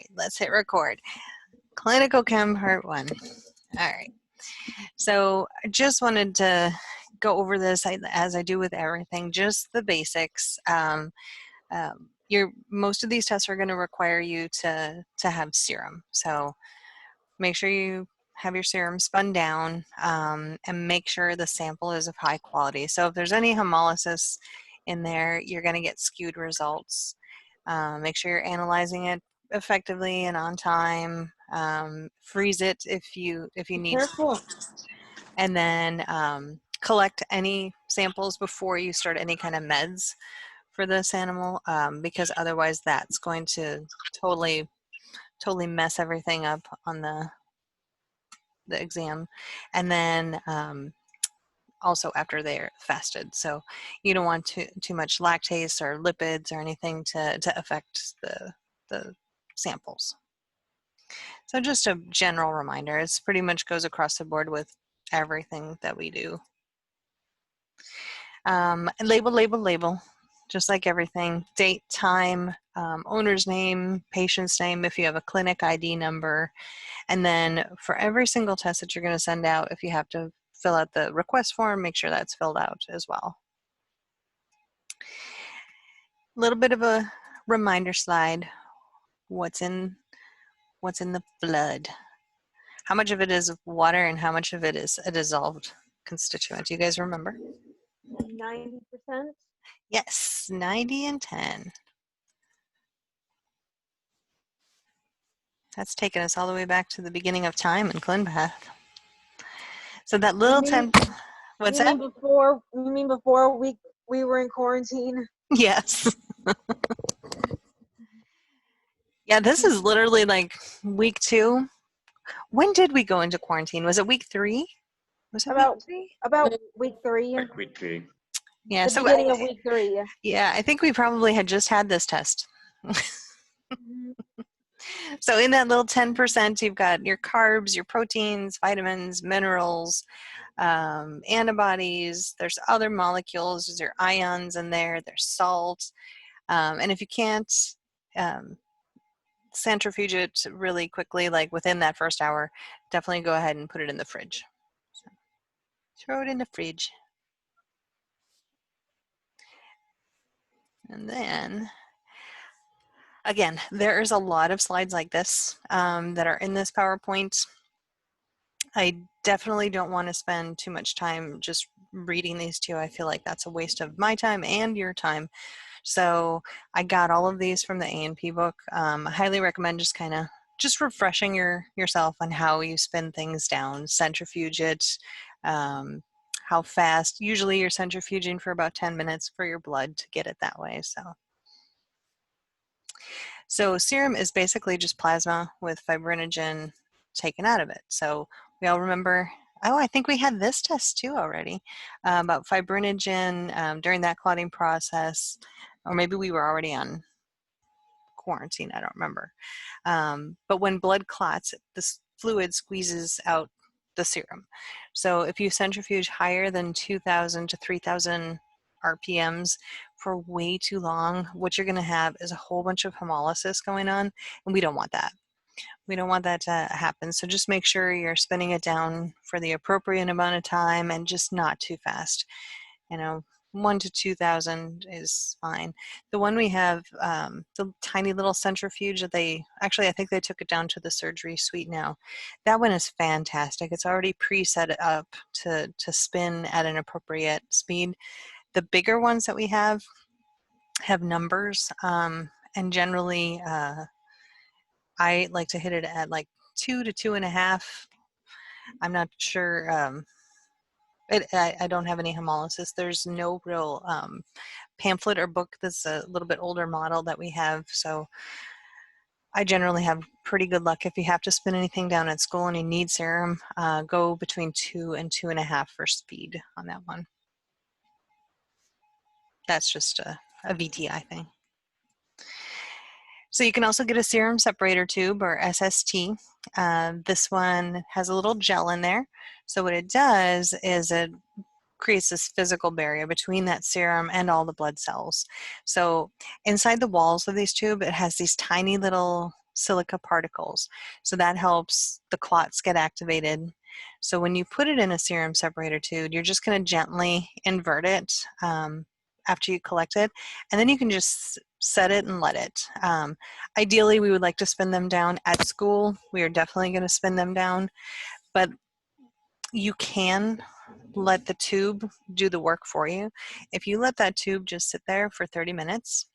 right, let's hit record. Clinical Chem Part 1. All right. So I just wanted to go over this as I do with everything, just the basics. Most of these tests are going to require you to have serum. So make sure you have your serum spun down and make sure the sample is of high quality. So if there's any hemolysis in there, you're going to get skewed results. Make sure you're analyzing it effectively and on time. Freeze it if you need. Careful. And then collect any samples before you start any kind of meds for this animal, because otherwise that's going to totally mess everything up on the exam. And then also after they're fasted, so you don't want too much lactase or lipids or anything to affect the samples. So just a general reminder, it's pretty much goes across the board with everything that we do. And label, just like everything. Date, time, owner's name, patient's name, if you have a clinic ID number. And then for every single test that you're going to send out, if you have to fill out the request form, make sure that's filled out as well. A little bit of a reminder slide. What's in the blood? How much of it is water and how much of it is a dissolved constituent? Do you guys remember? 90%? Yes, 90 and 10. That's taken us all the way back to the beginning of time in ClinPath. So that little 10, what's that? You mean before we were in quarantine? Yes. Yeah, this is literally like week 2. When did we go into quarantine? Was it week 3? Was it about week 3? About week 3. Like week 3. Yeah, the beginning of week 3. Yeah, I think we probably had just had this test. So in that little 10%, you've got your carbs, your proteins, vitamins, minerals, antibodies. There's other molecules. There's your ions in there. There's salt. And if you can't centrifuge it really quickly, like within that first hour, definitely go ahead and put it in the fridge. So, throw it in the fridge. And then, again, there's a lot of slides like this that are in this PowerPoint. I definitely don't want to spend too much time just reading these two. I feel like that's a waste of my time and your time. So I got all of these from the A&P book. I highly recommend just refreshing yourself on how you spin things down, centrifuge it, how fast. Usually you're centrifuging for about 10 minutes for your blood to get it that way. So serum is basically just plasma with fibrinogen taken out of it. So we all remember, I think we had this test too already, about fibrinogen during that clotting process, or maybe we were already on quarantine, I don't remember. But when blood clots, this fluid squeezes out the serum. So if you centrifuge higher than 2,000 to 3,000 RPMs for way too long, what you're going to have is a whole bunch of hemolysis going on, and we don't want that. We don't want that to happen. So just make sure you're spinning it down for the appropriate amount of time and just not too fast. 1 to 2,000 is fine. The one we have, the tiny little centrifuge that I think they took it down to the surgery suite now. That one is fantastic. It's already pre-set up to spin at an appropriate speed. The bigger ones that we have numbers, and generally I like to hit it at like 2 to 2.5. I'm not sure. I don't have any hemolysis. There's no real pamphlet or book that's a little bit older model that we have. So I generally have pretty good luck. If you have to spin anything down at school and you need serum, go between 2 and 2.5 for speed on that one. That's just a VTI thing. So you can also get a serum separator tube, or SST. This one has a little gel in there. So what it does is it creates this physical barrier between that serum and all the blood cells. So inside the walls of these tubes, it has these tiny little silica particles. So that helps the clots get activated. So when you put it in a serum separator tube, you're just going to gently invert it after you collect it, and then you can just set it and let it. Ideally, we would like to spin them down at school. We are definitely going to spin them down, but you can let the tube do the work for you. If you let that tube just sit there for 30 minutes,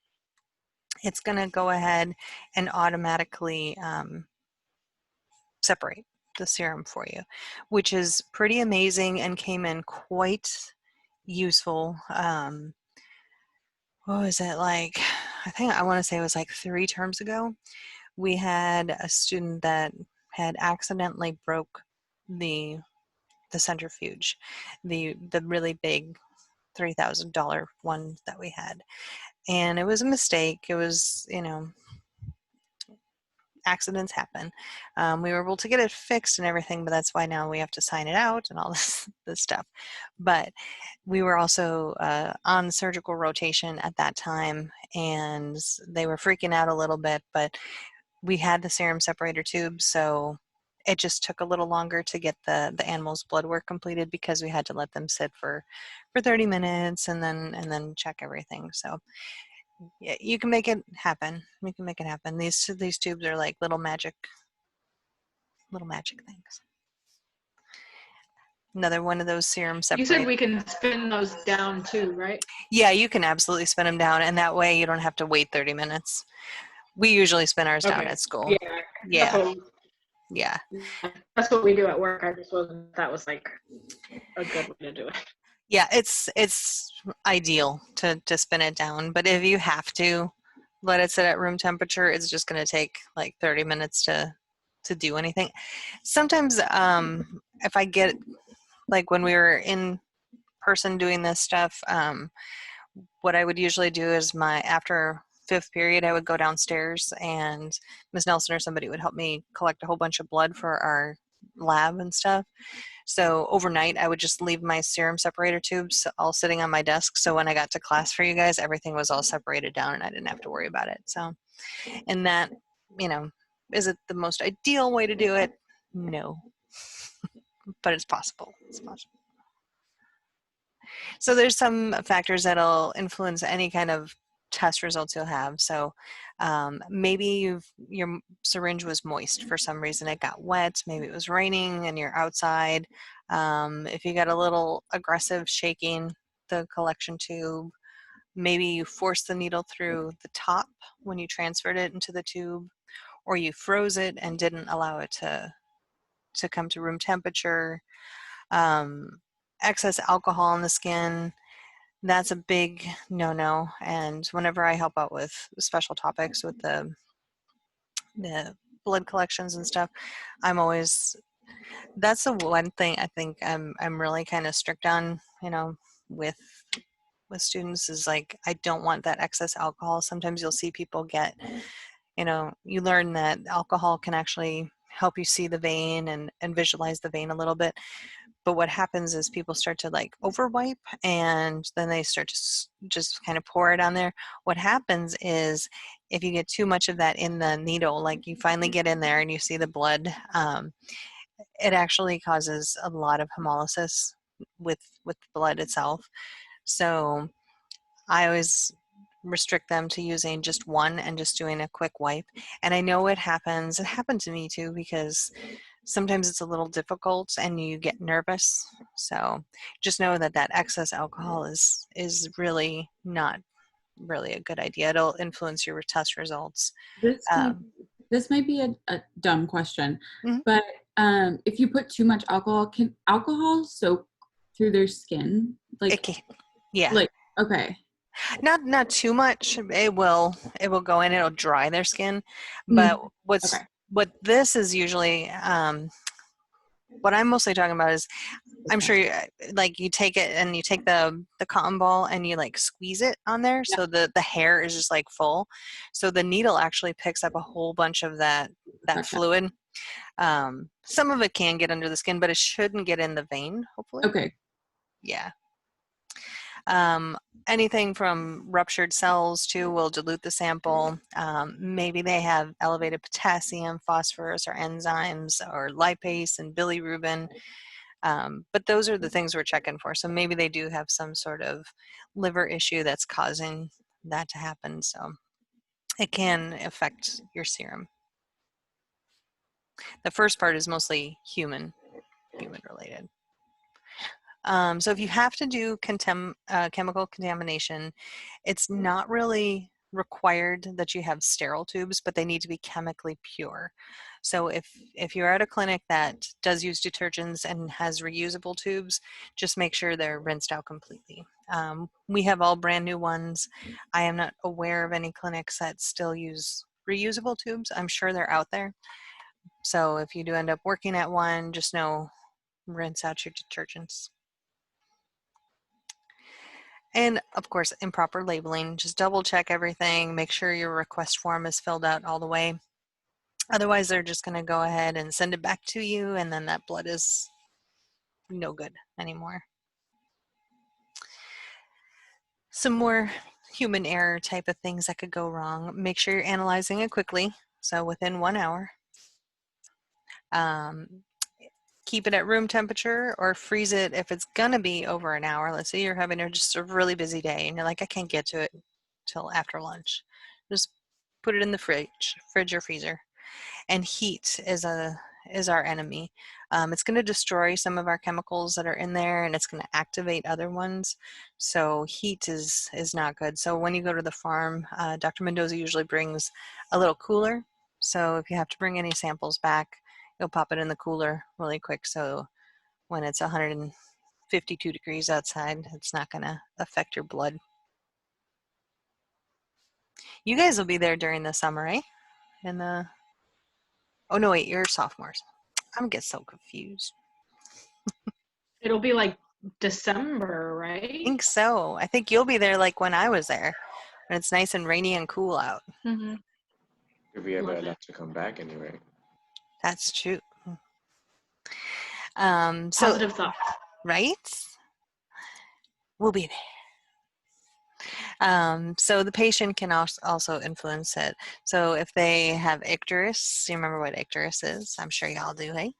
it's going to go ahead and automatically separate the serum for you, which is pretty amazing and came in quite useful. What was it like? I think I want to say it was like 3 terms ago. We had a student that had accidentally broke the centrifuge, the really big $3,000 one that we had, and it was a mistake. It was, you know, accidents happen. We were able to get it fixed and everything, but that's why now we have to sign it out and all this stuff. But we were also on surgical rotation at that time, and they were freaking out a little bit, but we had the serum separator tube, so it just took a little longer to get the animal's blood work completed because we had to let them sit for 30 minutes and then check everything. So yeah, you can make it happen. We can make it happen. These tubes are like little magic things. Another one of those serum You said separators. we can spin those down too, right? Yeah, you can absolutely spin them down, and that way you don't have to wait 30 minutes. We usually spin ours down at school. Yeah. Yeah. That's what we do at work. I just wasn't, that was like a good way to do it. Yeah, it's ideal to spin it down, but if you have to let it sit at room temperature, it's just going to take like 30 minutes to do anything. Sometimes if I get, like when we were in person doing this stuff, what I would usually do is after 5th period, I would go downstairs and Ms. Nelson or somebody would help me collect a whole bunch of blood for our lab and stuff. So overnight, I would just leave my serum separator tubes all sitting on my desk. So when I got to class for you guys, everything was all separated down and I didn't have to worry about it. So, and that, you know, is it the most ideal way to do it? No, but it's possible. It's possible. So there's some factors that'll influence any kind of test results you'll have. So maybe your syringe was moist for some reason. It got wet. Maybe it was raining and you're outside. If you got a little aggressive shaking the collection tube, maybe you forced the needle through the top when you transferred it into the tube, or you froze it and didn't allow it to come to room temperature. Excess alcohol in the skin, that's a big no-no. And whenever I help out with special topics with the blood collections and stuff, I'm always, that's the one thing I think I'm really kind of strict on, you know, with students, is like, I don't want that excess alcohol. Sometimes you'll see people get, you know, you learn that alcohol can actually help you see the vein and visualize the vein a little bit. But what happens is people start to like overwipe and then they start to just kind of pour it on there. What happens is if you get too much of that in the needle, like you finally get in there and you see the blood, it actually causes a lot of hemolysis with the blood itself. So I always restrict them to using just one and just doing a quick wipe. And I know it happens. It happened to me too, because sometimes it's a little difficult and you get nervous. So just know that excess alcohol is really not really a good idea. It'll influence your test results. This might be a dumb question, mm-hmm. but if you put too much alcohol, can alcohol soak through their skin? Like, it can, yeah. Like, okay. Not too much. It will go in. It'll dry their skin. But what this is usually, what I'm mostly talking about is, I'm sure like you take it and you take the cotton ball and you like squeeze it on there, so the hair is just like full. So the needle actually picks up a whole bunch of that fluid. Some of it can get under the skin, but it shouldn't get in the vein, hopefully. Okay. Yeah. Anything from ruptured cells to will dilute the sample. Maybe they have elevated potassium, phosphorus, or enzymes, or lipase and bilirubin. But those are the things we're checking for. So maybe they do have some sort of liver issue that's causing that to happen. So it can affect your serum. The first part is mostly human related. So if you have to do chemical contamination, it's not really required that you have sterile tubes, but they need to be chemically pure. So if you're at a clinic that does use detergents and has reusable tubes, just make sure they're rinsed out completely. We have all brand new ones. I am not aware of any clinics that still use reusable tubes. I'm sure they're out there. So if you do end up working at one, just know, rinse out your detergents. And of course, improper labeling, just double check everything, make sure your request form is filled out all the way. Otherwise, they're just going to go ahead and send it back to you, and then that blood is no good anymore. Some more human error type of things that could go wrong. Make sure you're analyzing it quickly, so within 1 hour. Keep it at room temperature or freeze it if it's going to be over an hour. Let's say you're having just a really busy day and you're like, I can't get to it till after lunch. Just put it in the fridge or freezer. And heat is our enemy. It's going to destroy some of our chemicals that are in there, and it's going to activate other ones. So heat is not good. So when you go to the farm, Dr. Mendoza usually brings a little cooler. So if you have to bring any samples back, you'll pop it in the cooler really quick. So when it's 152 degrees outside, it's not going to affect your blood. You guys will be there during the summer, right? Oh no, wait, you're sophomores. I'm getting so confused. It'll be like December, I right? think so. I think you'll be there like when I was there, when it's nice and rainy and cool out. Mm-hmm. If we ever Love allowed to come back anyway. That's true. So Positive thought. right? We'll be there. So the patient can also influence it. So if they have icterus, you remember what icterus is? I'm sure y'all do, hey?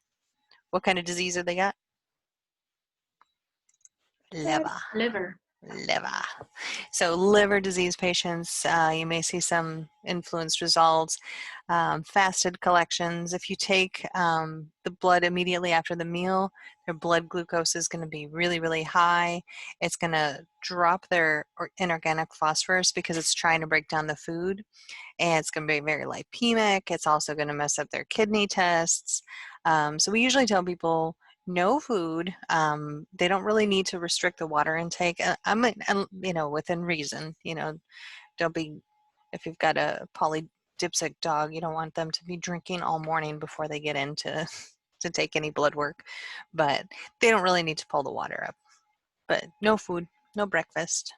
What kind of disease have they got? Liver. Liver. So liver disease patients, you may see some influenced results. Fasted collections. If you take the blood immediately after the meal, their blood glucose is going to be really, really high. It's going to drop their inorganic phosphorus because it's trying to break down the food. And it's going to be very lipemic. It's also going to mess up their kidney tests. So we usually tell people, no food. They don't really need to restrict the water intake. Within reason. Don't be, if you've got a polydipsic dog, you don't want them to be drinking all morning before they get in to take any blood work. But they don't really need to pull the water up. But no food, no breakfast.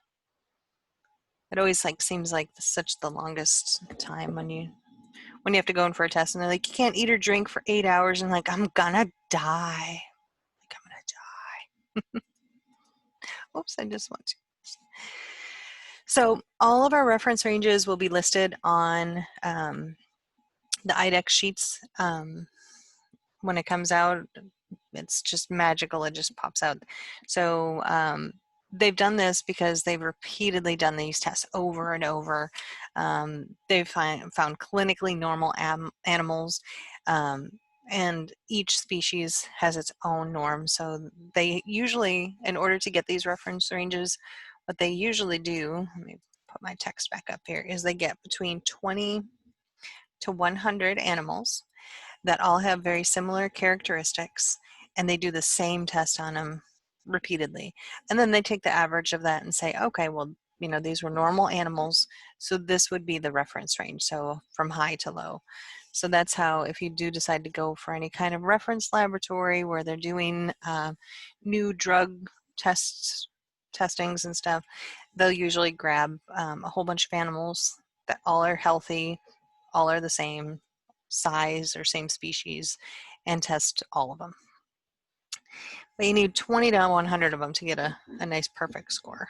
It always seems like such the longest time when you have to go in for a test and they're like, you can't eat or drink for 8 hours, and I'm gonna die. Oops, I just want to. So all of our reference ranges will be listed on the IDEX sheets. When it comes out, it's just magical. It just pops out. So they've done this because they've repeatedly done these tests over and over. They've found clinically normal animals. And each species has its own norm. So they usually, in order to get these reference ranges, what they usually do, let me put my text back up here, is they get between 20 to 100 animals that all have very similar characteristics, and they do the same test on them repeatedly. And then they take the average of that and say, okay, well, these were normal animals, so this would be the reference range, so from high to low. So that's how, if you do decide to go for any kind of reference laboratory where they're doing new drug testings and stuff, they'll usually grab a whole bunch of animals that all are healthy, all are the same size or same species, and test all of them. But you need 20 to 100 of them to get a nice perfect score.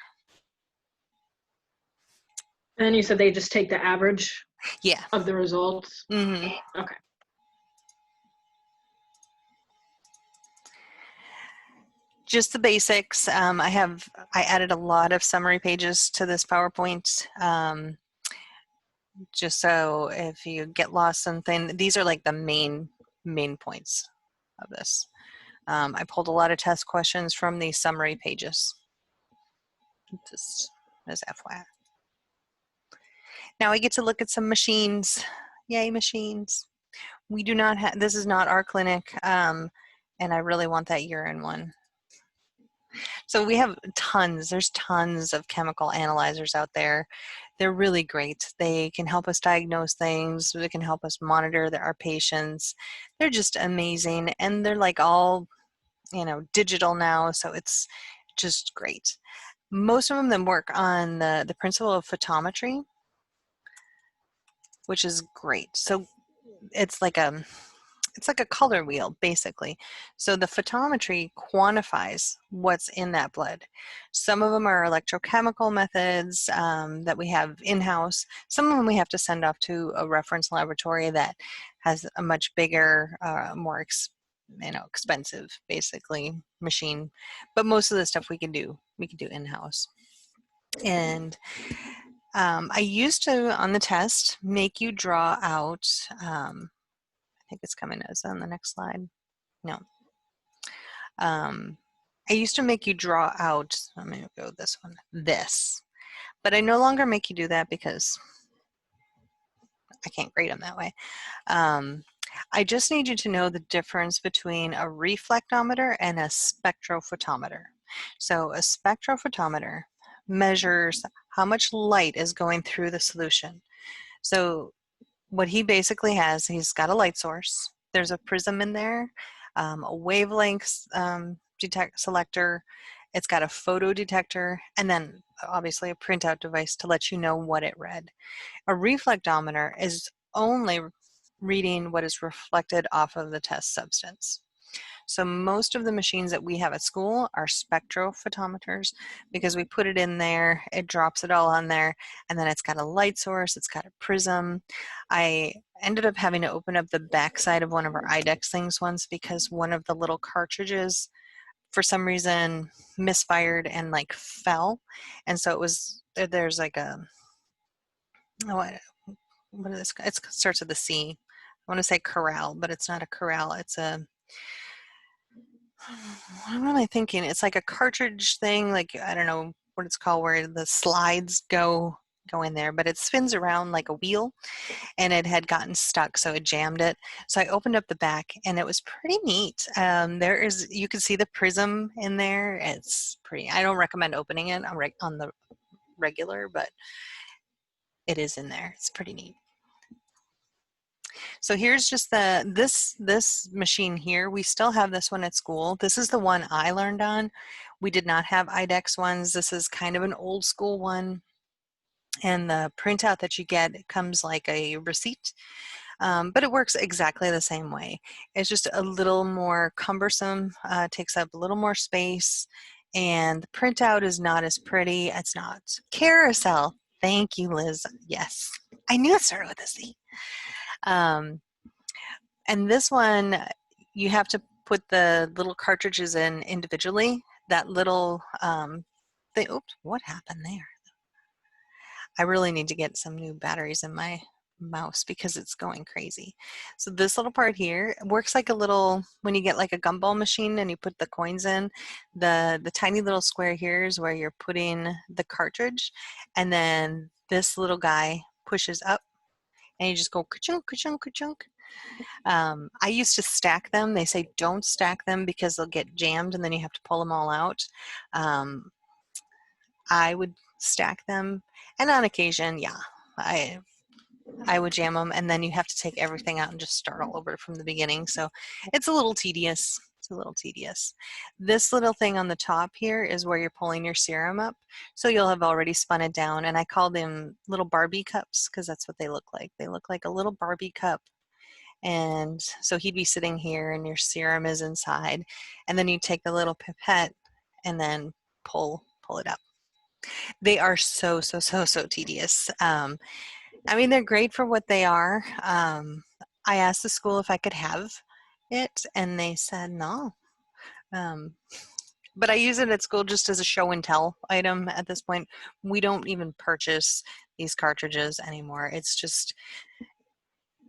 And then you said they just take the average Yeah. of the results. hmm Okay. Just the basics. I added a lot of summary pages to this PowerPoint. Just so if you get lost something, these are like the main points of this. I pulled a lot of test questions from these summary pages. Just as FYI. Now we get to look at some machines. Yay, machines. We do not have, this is not our clinic, and I really want that urine one. So we have there's tons of chemical analyzers out there. They're really great. They can help us diagnose things. They can help us monitor our patients. They're just amazing. And they're like all, digital now. So it's just great. Most of them work on the principle of photometry, which is great. So it's like a color wheel, basically. So the photometry quantifies what's in that blood. Some of them are electrochemical methods that we have in-house. Some of them we have to send off to a reference laboratory that has a much bigger, more expensive, basically, machine. But most of the stuff we can do in-house. And I used to, on the test, make you draw out, I think it's coming as on the next slide. No. I used to make you draw out, I'm going to go this one, but I no longer make you do that because I can't grade them that way. I just need you to know the difference between a reflectometer and a spectrophotometer. So a spectrophotometer measures how much light is going through the solution. So what he basically has, he's got a light source. There's a prism in there, a wavelength selector. It's got a photo detector, and then obviously a printout device to let you know what it read. A reflectometer is only reading what is reflected off of the test substance. So most of the machines that we have at school are spectrophotometers because we put it in there, it drops it all on there, and then it's got a light source, it's got a prism. I ended up having to open up the backside of one of our IDEX things once because one of the little cartridges for some reason misfired and like fell. And so it was, there's like a, what is this? It starts with a C. I want to say corral, but it's not a corral. It's a, what am I thinking? It's like a cartridge thing, like I don't know what it's called, where the slides go in there, but it spins around like a wheel, and it had gotten stuck, so it jammed it. So I opened up the back, and it was pretty neat. You can see the prism in there. It's pretty. I don't recommend opening it on the regular, but it is in there. It's pretty neat. So here's just this machine here. We still have this one at school. This is the one I learned on. We did not have IDEX ones. This is kind of an old school one. And the printout that you get comes like a receipt, but it works exactly the same way. It's just a little more cumbersome, takes up a little more space, and the printout is not as pretty. It's not carousel. Thank you, Liz. Yes, I knew it started with a C. And this one, you have to put the little cartridges in individually. That little thing, oops, what happened there? I really need to get some new batteries in my mouse because it's going crazy. So this little part here works like a little, when you get like a gumball machine and you put the coins in, the tiny little square here is where you're putting the cartridge, and then this little guy pushes up and you just go ka-chunk, ka-chunk, ka-chunk. I used to stack them. They say don't stack them because they'll get jammed and then you have to pull them all out. I would stack them, and on occasion, yeah, I would jam them, and then you have to take everything out and just start all over from the beginning. So it's a little tedious. It's a little tedious. This little thing on the top here is where you're pulling your serum up. So you'll have already spun it down, and I call them little Barbie cups because that's what they look like. They look like a little Barbie cup. And so he'd be sitting here and your serum is inside, and then you take the little pipette and then pull it up. They are so, so, so, so tedious. I mean, they're great for what they are. I asked the school if I could have it, and they said no. Um, but I use it at school just as a show and tell item at this point. We don't even purchase these cartridges anymore. It's just,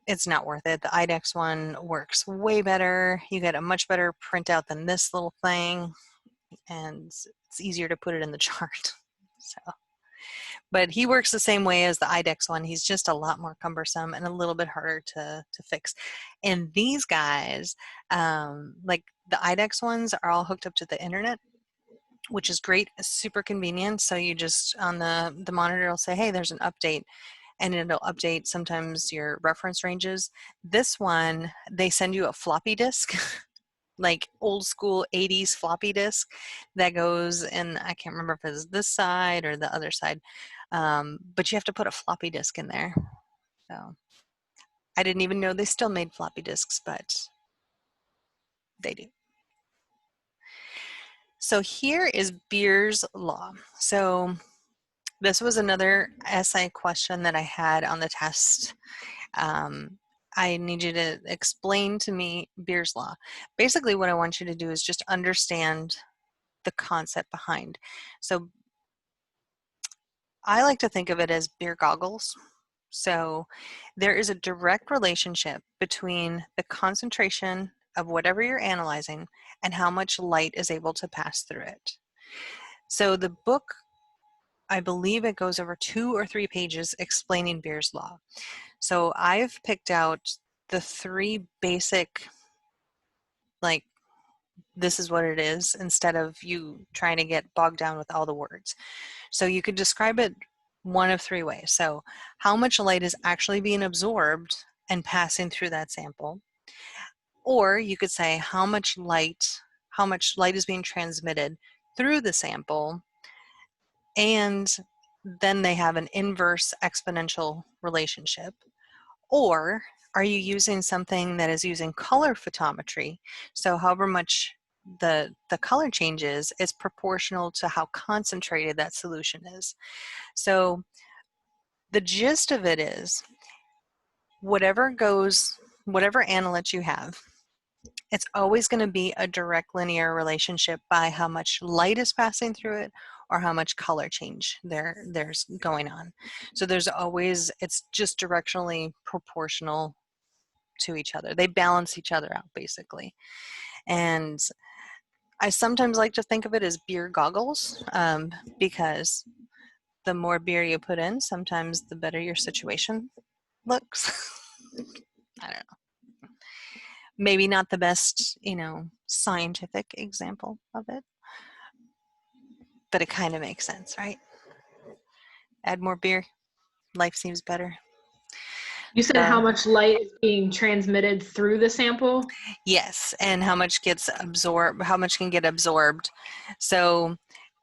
it's not worth it. The IDEX one works way better. You get a much better printout than this little thing, and it's easier to put it in the chart. So, but he works the same way as the IDEX one. He's just a lot more cumbersome and a little bit harder to fix. And these guys, like the IDEX ones, are all hooked up to the internet, which is great, super convenient. So you just on the monitor will say, hey, there's an update, and it'll update sometimes your reference ranges. This one, they send you a floppy disk, like old school 80s floppy disk that goes in, I can't remember if it's this side or the other side, but you have to put a floppy disk in there. So I didn't even know they still made floppy disks, but they do. So here is Beer's law. So this was another essay question that I had on the test. I need you to explain to me Beer's law. Basically, what I want you to do is just understand the concept behind. So I like to think of it as beer goggles. So there is a direct relationship between the concentration of whatever you're analyzing and how much light is able to pass through it. So the book, I believe it goes over 2 or 3 pages explaining Beer's law. So I've picked out the 3 basic, like, this is what it is, instead of you trying to get bogged down with all the words. So you could describe it one of 3 ways. So how much light is actually being absorbed and passing through that sample. Or you could say how much light is being transmitted through the sample, and then they have an inverse exponential relationship. Or are you using something that is using color photometry? So however much the color changes is proportional to how concentrated that solution is. So the gist of it is whatever analyte you have, it's always going to be a direct linear relationship by how much light is passing through it or how much color change there's going on. So there's always, it's just directionally proportional to each other. They balance each other out basically. And I sometimes like to think of it as beer goggles, because the more beer you put in, sometimes the better your situation looks. I don't know. Maybe not the best, scientific example of it, but it kind of makes sense, right? Add more beer, life seems better. You said how much light is being transmitted through the sample? Yes, and how much gets absorbed, how much can get absorbed. So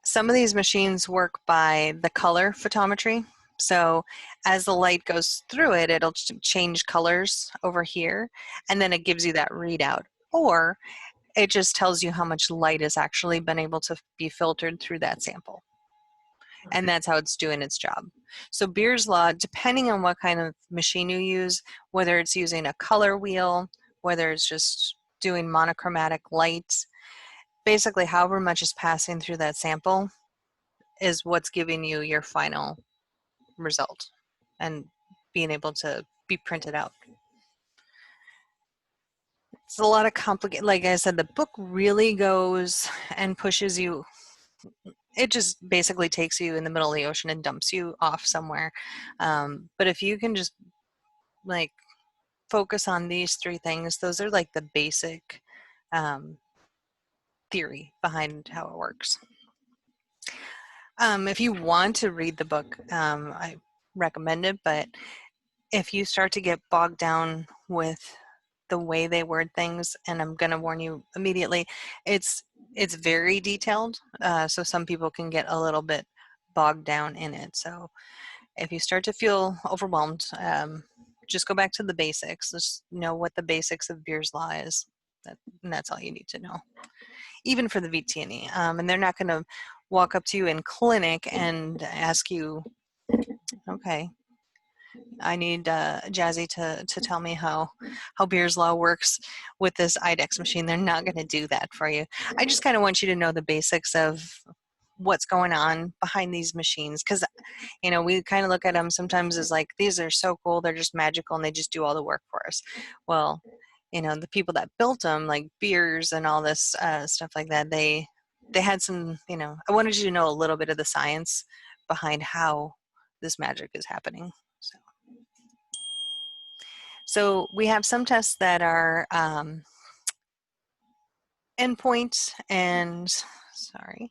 some of these machines work by the color photometry. So as the light goes through it, it'll change colors over here, and then it gives you that readout. Or it just tells you how much light has actually been able to be filtered through that sample. And that's how it's doing its job. So Beer's law, depending on what kind of machine you use, whether it's using a color wheel, whether it's just doing monochromatic light, basically however much is passing through that sample is what's giving you your final result and being able to be printed out. It's a lot of complicated, like I said, the book really goes and pushes you. It just basically takes you in the middle of the ocean and dumps you off somewhere. But if you can just like focus on these 3 things, those are like the basic theory behind how it works. If you want to read the book, I recommend it, but if you start to get bogged down with the way they word things, and I'm going to warn you immediately, it's very detailed, so some people can get a little bit bogged down in it. So if you start to feel overwhelmed, just go back to the basics. Just know what the basics of Beer's law is, and that's all you need to know, even for the VT&E. And they're not going to walk up to you in clinic and ask you, okay, I need Jazzy to tell me how Beer's Law works with this IDEX machine. They're not going to do that for you. I just kind of want you to know the basics of what's going on behind these machines, because we kind of look at them sometimes as like, these are so cool, they're just magical and they just do all the work for us. Well, the people that built them, like Beers and all this stuff like that, they had some, I wanted you to know a little bit of the science behind how this magic is happening. So we have some tests that are endpoint and, sorry.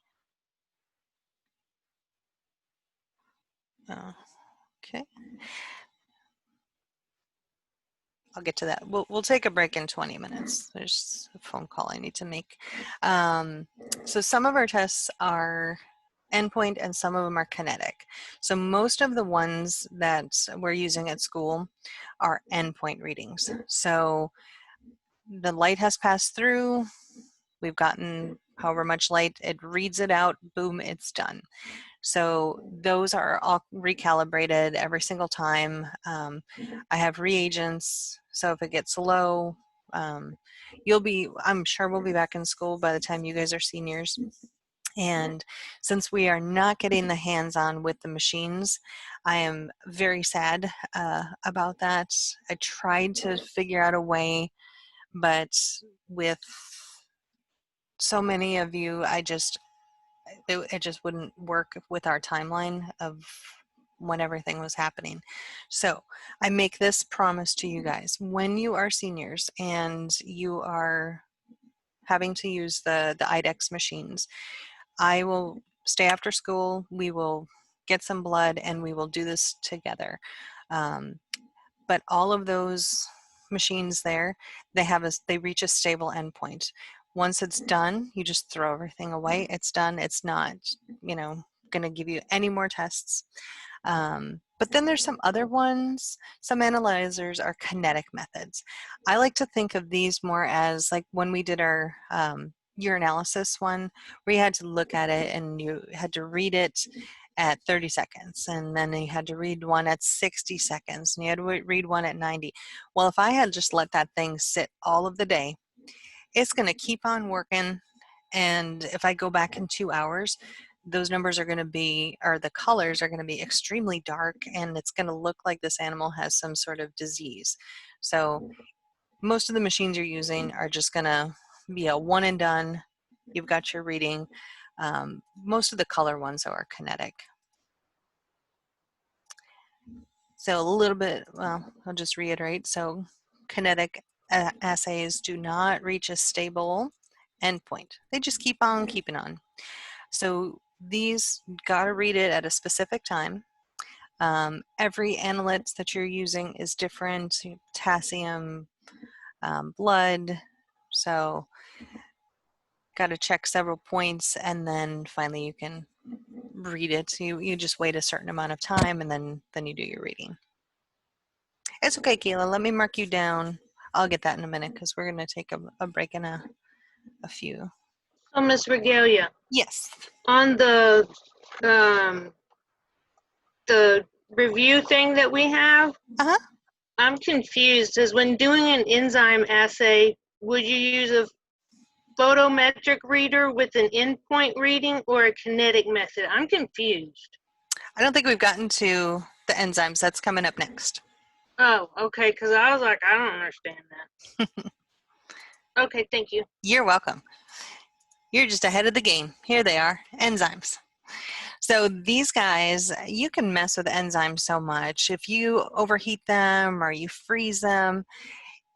Okay. I'll get to that. We'll take a break in 20 minutes. There's a phone call I need to make. So some of our tests are endpoint and some of them are kinetic. So most of the ones that we're using at school are endpoint readings. So the light has passed through. We've gotten however much light, it reads it out, boom, it's done. So those are all recalibrated every single time. I have reagents, so if it gets low, I'm sure we'll be back in school by the time you guys are seniors. And since we are not getting the hands-on with the machines, I am very sad about that. I tried to figure out a way, but with so many of you, it just wouldn't work with our timeline of when everything was happening. So I make this promise to you guys: when you are seniors and you are having to use the IDEX machines, I will stay after school, we will get some blood, and we will do this together. But all of those machines there, they reach a stable endpoint. Once it's done, you just throw everything away. It's done. It's not, going to give you any more tests. But then there's some other ones. Some analyzers are kinetic methods. I like to think of these more as like when we did our urinalysis one, where you had to look at it and you had to read it at 30 seconds, and then you had to read one at 60 seconds, and you had to read one at 90. Well, if I had just let that thing sit all of the day, it's going to keep on working, and if I go back in 2 hours, those numbers are going to be, or the colors are going to be extremely dark, and it's going to look like this animal has some sort of disease. So most of the machines you're using are just going to be a one and done. You've got your reading. Most of the color ones are kinetic. So a little bit, well, I'll just reiterate. So kinetic assays do not reach a stable endpoint. They just keep on keeping on. So these got to read it at a specific time. Every analyte that you're using is different: potassium, blood. So got to check several points, and then finally you can read it. You just wait a certain amount of time, and then you do your reading. It's okay, Kayla. Let me mark you down. I'll get that in a minute because we're going to take a break in a few. So, Miss Regalia, Yes. on the review thing that we have, I'm confused. As when doing an enzyme assay, would you use a photometric reader with an endpoint reading or a kinetic method? I'm confused. I don't think we've gotten to the enzymes. That's coming up next. Oh, okay, because I was like, I don't understand that. Okay, thank you. You're welcome. You're just ahead of the game. Here they are, enzymes. So these guys, you can mess with enzymes so much. If you overheat them or you freeze them,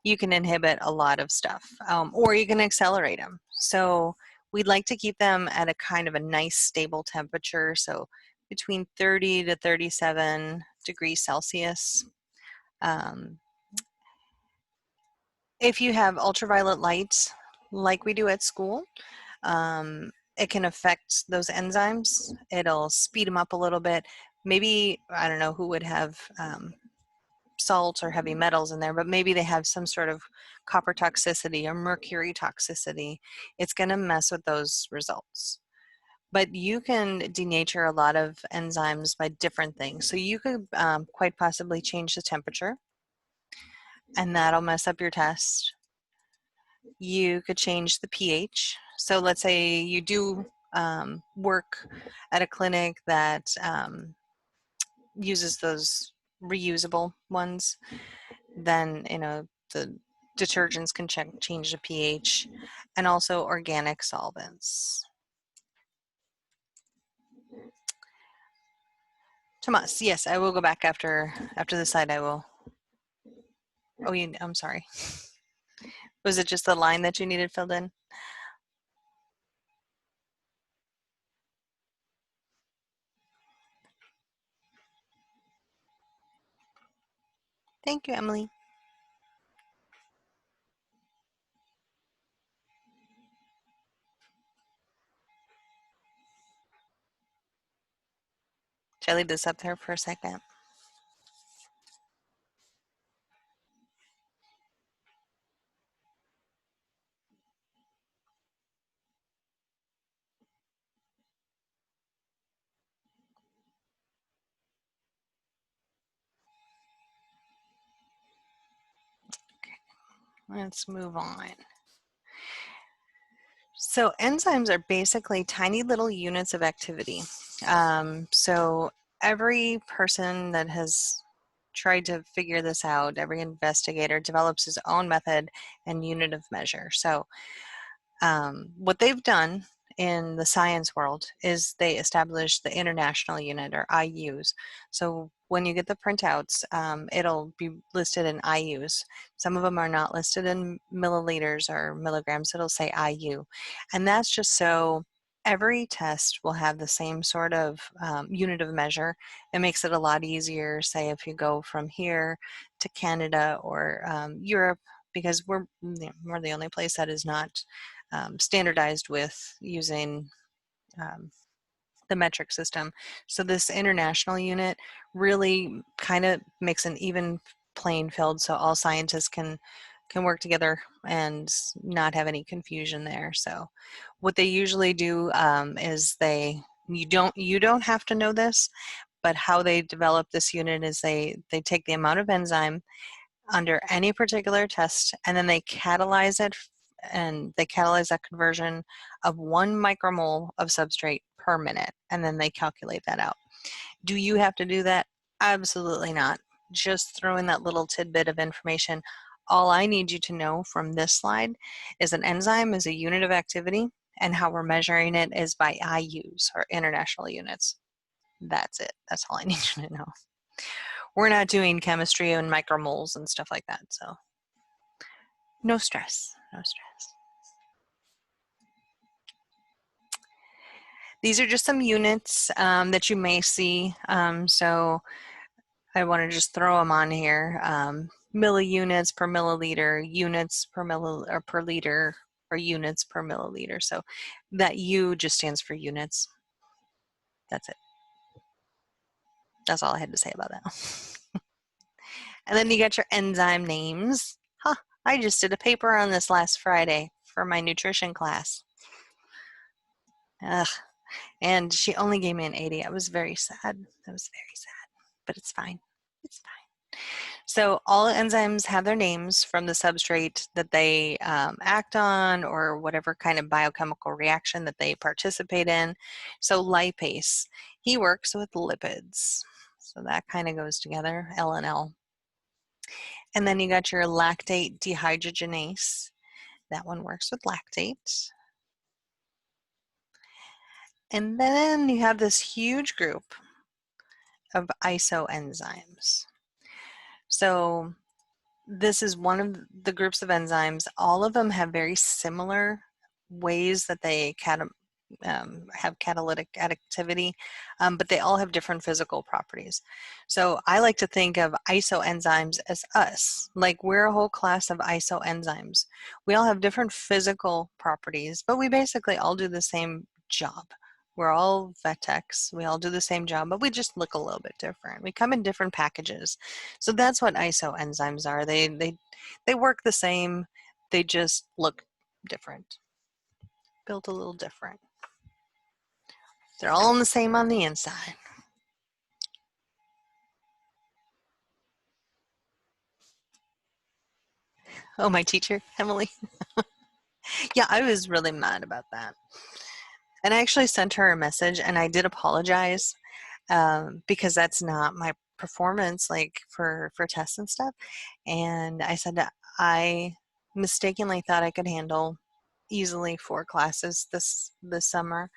you can inhibit a lot of stuff, or you can accelerate them. So we'd like to keep them at a kind of a nice stable temperature, so between 30 to 37 degrees Celsius. If you have ultraviolet light, like we do at school, it can affect those enzymes. It'll speed them up a little bit. Maybe, I don't know who would have salt or heavy metals in there, but maybe they have some sort of copper toxicity or mercury toxicity. It's going to mess with those results. But you can denature a lot of enzymes by different things. So you could quite possibly change the temperature, and that'll mess up your test. You could change the pH. So let's say you do work at a clinic that uses those reusable ones, then the detergents can change the pH, and also organic solvents. Tomas, yes, I will go back after the slide. I will. Oh, I'm sorry. Was it just the line that you needed filled in? Thank you, Emily. Should I leave this up there for a second? Let's move on. So enzymes are basically tiny little units of activity. So every person that has tried to figure this out, every investigator develops his own method and unit of measure. So what they've done in the science world is they established the international unit, or IUs. So when you get the printouts, it'll be listed in IUs. Some of them are not listed in milliliters or milligrams. It'll say IU. And that's just so every test will have the same sort of unit of measure. It makes it a lot easier, say, if you go from here to Canada or Europe, because we're the only place that is not standardized with using the metric system. So this international unit really kind of makes an even playing field, so all scientists can work together and not have any confusion there. So what they usually do is you don't have to know this, but how they develop this unit is they take the amount of enzyme under any particular test, and then they catalyze it, and they catalyze that conversion of 1 micromole of substrate per minute, and then they calculate that out. Do you have to do that? Absolutely not. Just throw in that little tidbit of information. All I need you to know from this slide is an enzyme is a unit of activity, and how we're measuring it is by IUs, or international units. That's it. That's all I need you to know. We're not doing chemistry and micromoles and stuff like that, so no stress, no stress. These are just some units that you may see, so I want to just throw them on here. Milliunits per milliliter, units per per liter, or units per milliliter. So that U just stands for units. That's it. That's all I had to say about that. And then you got your enzyme names. Huh, I just did a paper on this last Friday for my nutrition class. Ugh. And she only gave me an 80. I was very sad. I was very sad, but it's fine. It's fine. So all enzymes have their names from the substrate that they act on, or whatever kind of biochemical reaction that they participate in. So lipase, he works with lipids. So that kind of goes together, L and L. And then you got your lactate dehydrogenase. That one works with lactate. And then you have this huge group of isoenzymes. So this is one of the groups of enzymes. All of them have very similar ways that they have catalytic activity, but they all have different physical properties. So I like to think of isoenzymes as us, like we're a whole class of isoenzymes. We all have different physical properties, but we basically all do the same job. We're all VETEX, we all do the same job, but we just look a little bit different. We come in different packages. So that's what isoenzymes are. They work the same, they just look different, built a little different. They're all the same on the inside. Oh, my teacher, Emily. Yeah, I was really mad about that. And I actually sent her a message, and I did apologize because that's not my performance, like for tests and stuff. And I said that I mistakenly thought I could handle easily 4 classes this summer,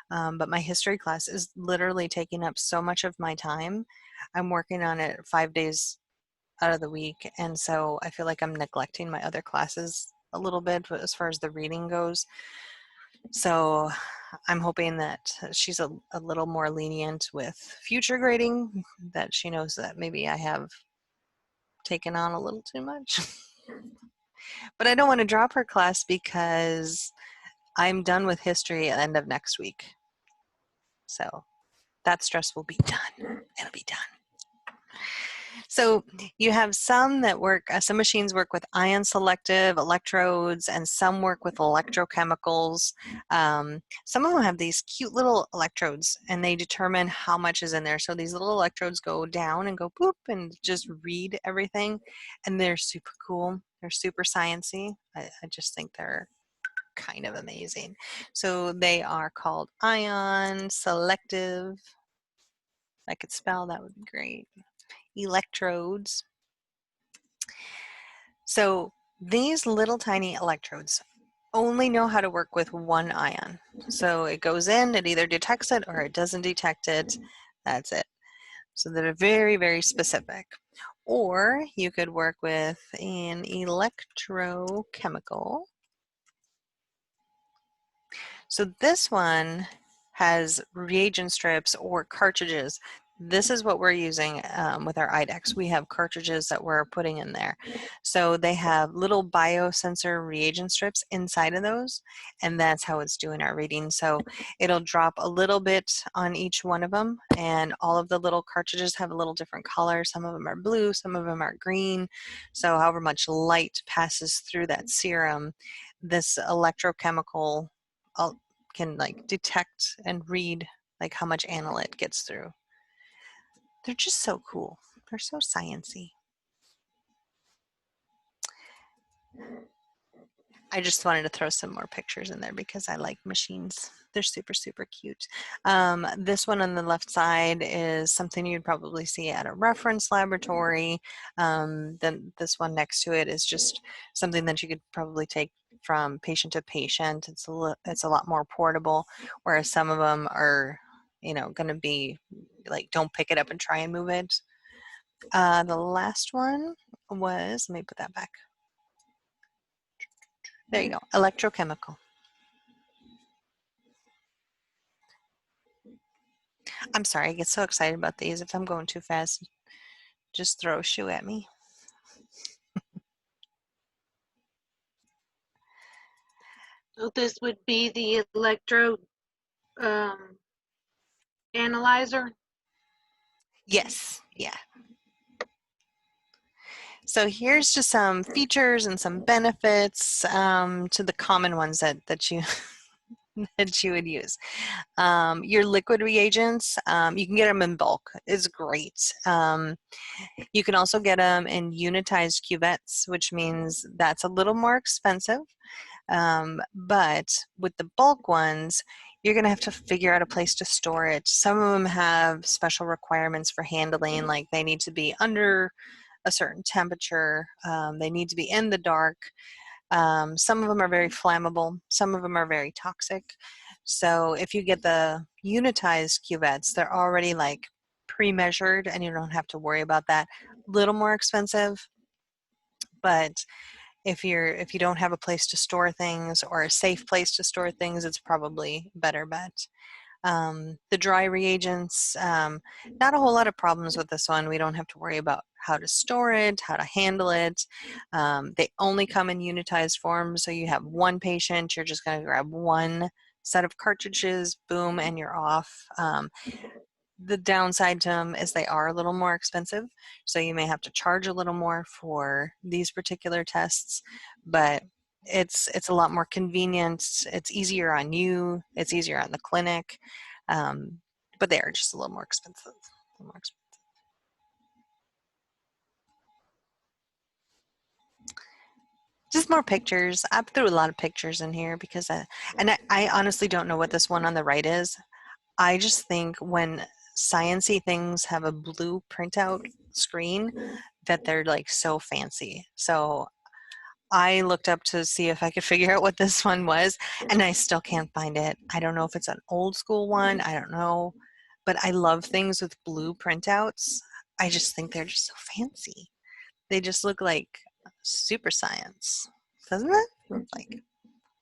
but my history class is literally taking up so much of my time. I'm working on it 5 days out of the week, and so I feel like I'm neglecting my other classes a little bit as far as the reading goes. So I'm hoping that she's a little more lenient with future grading, that she knows that maybe I have taken on a little too much. But I don't want to drop her class because I'm done with history at the end of next week. So that stress will be done. It'll be done. So you have some that work, some machines work with ion selective electrodes, and some work with electrochemicals. Some of them have these cute little electrodes, and they determine how much is in there. So these little electrodes go down and go boop and just read everything, and they're super cool. They're super sciencey. I just think they're kind of amazing. So they are called ion selective. If I could spell, that would be great. Electrodes. So these little tiny electrodes only know how to work with one ion. So it goes in, it either detects it or it doesn't detect it. That's it. So they're very, very specific. Or you could work with an electrochemical. So this one has reagent strips or cartridges. This is what we're using with our IDEX. We have cartridges that we're putting in there. So they have little biosensor reagent strips inside of those, and that's how it's doing our reading. So it'll drop a little bit on each one of them, and all of the little cartridges have a little different color. Some of them are blue, some of them are green. So however much light passes through that serum, this electrochemical can like detect and read like how much analyte gets through. They're just so cool. They're so sciencey. I just wanted to throw some more pictures in there because I like machines. They're super, super cute. This one on the left side is something you'd probably see at a reference laboratory. Then this one next to it is just something that you could probably take from patient to patient. It's a lot more portable, whereas some of them are, going to be like, don't pick it up and try and move it. The last one was, let me put that back. There you go, electrochemical. I'm sorry, I get so excited about these. If I'm going too fast, just throw a shoe at me. So this would be the electrode analyzer? Yes, yeah. So here's just some features and some benefits to the common ones that you that you would use. Your liquid reagents, you can get them in bulk. It's great. You can also get them in unitized cuvettes, which means that's a little more expensive. But with the bulk ones, you're going to have to figure out a place to store it. Some of them have special requirements for handling, like they need to be under a certain temperature. They need to be in the dark. Some of them are very flammable. Some of them are very toxic. So if you get the unitized cuvettes, they're already like pre-measured and you don't have to worry about that. A little more expensive, but if you don't have a place to store things or a safe place to store things, it's probably a better bet. The dry reagents, not a whole lot of problems with this one. We don't have to worry about how to store it, how to handle it. They only come in unitized form, so you have one patient, you're just going to grab one set of cartridges, boom, and you're off. The downside to them is they are a little more expensive, so you may have to charge a little more for these particular tests, but it's a lot more convenient. It's easier on you. It's easier on the clinic. But they are just a little more expensive. A little more expensive. Just more pictures. I threw a lot of pictures in here because I honestly don't know what this one on the right is. I just think when sciencey things have a blue printout screen that they're like so fancy. So I looked up to see if I could figure out what this one was, and I still can't find it. I don't know if it's an old school one. I don't know. But I love things with blue printouts. I just think they're just so fancy. They just look like super science, doesn't it? Like,